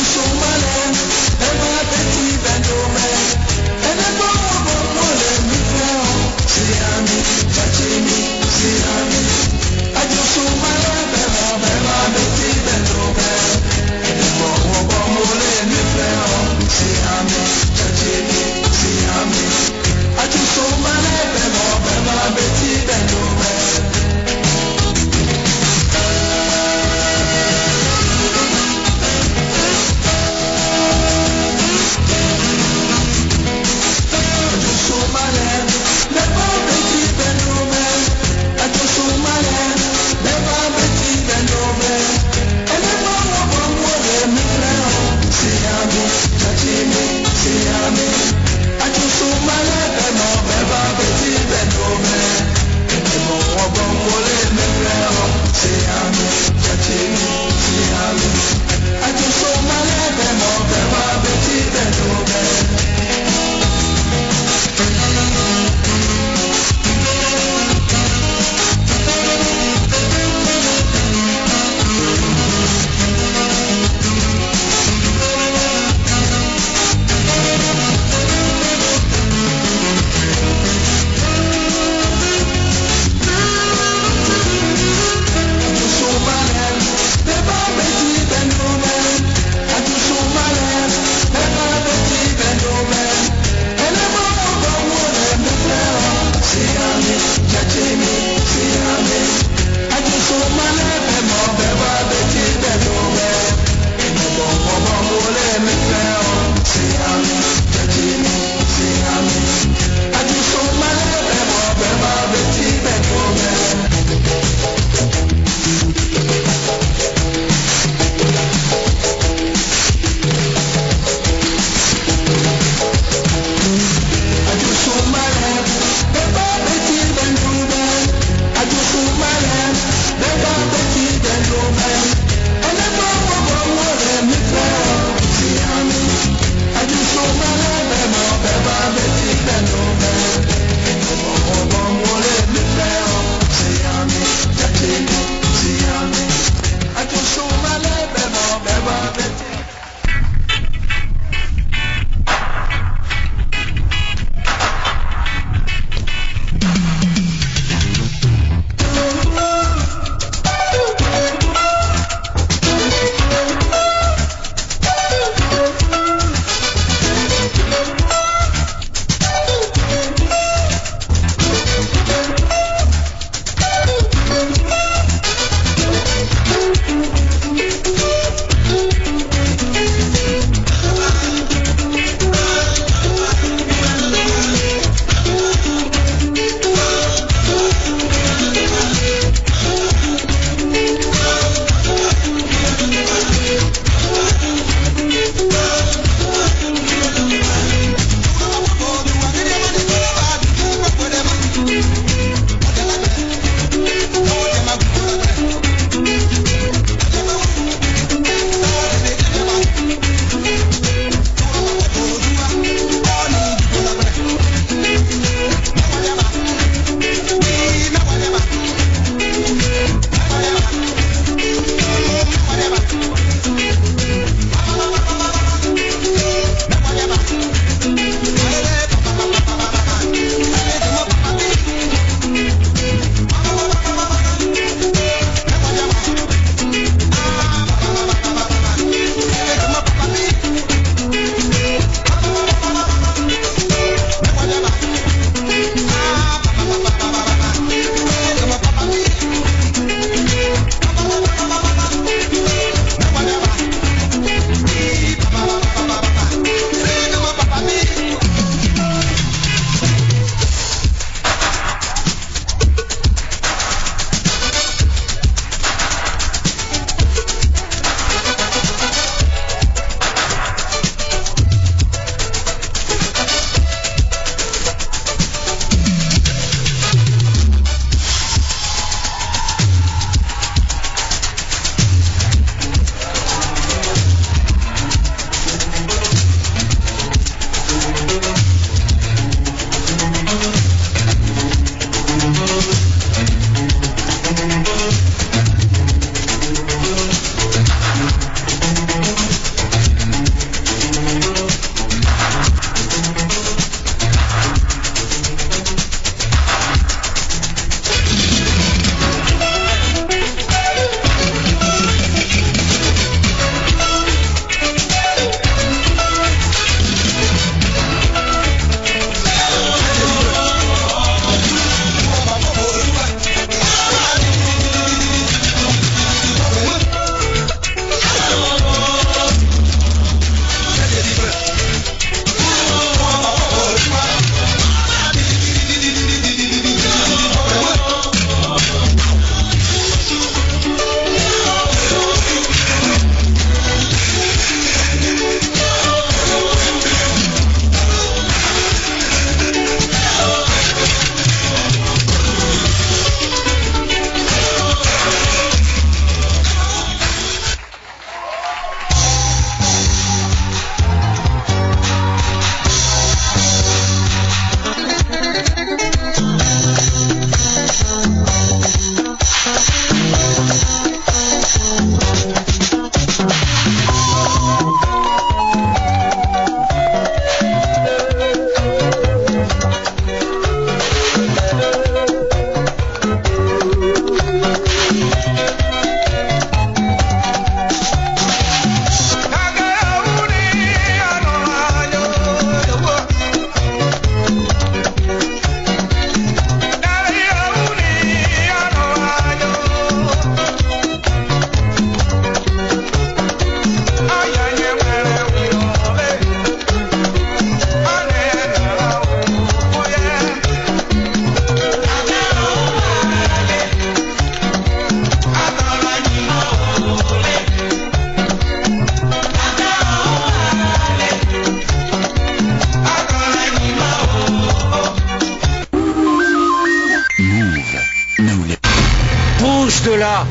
De là.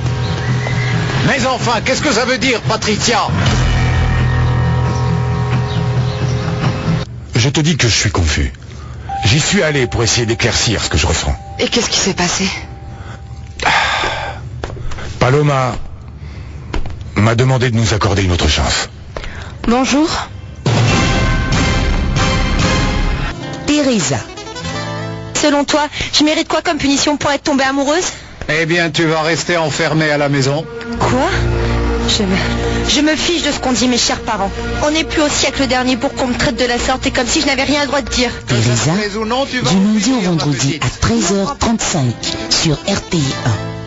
Mais enfin, qu'est-ce que ça veut dire, Patricia? Je te dis que je suis confus. J'y suis allé pour essayer d'éclaircir ce que je ressens. Et qu'est-ce qui s'est passé? Paloma m'a demandé de nous accorder une autre chance. Bonjour. Teresa, selon toi, je mérite quoi comme punition pour être tombée amoureuse? Eh bien, tu vas rester enfermé à la maison. Quoi? Je me fiche de ce qu'ont dit mes chers parents. On n'est plus au siècle dernier pour qu'on me traite de la sorte et comme si je n'avais rien le droit de dire. Teresa, du lundi au vendredi à 13h35 sur RTI 1.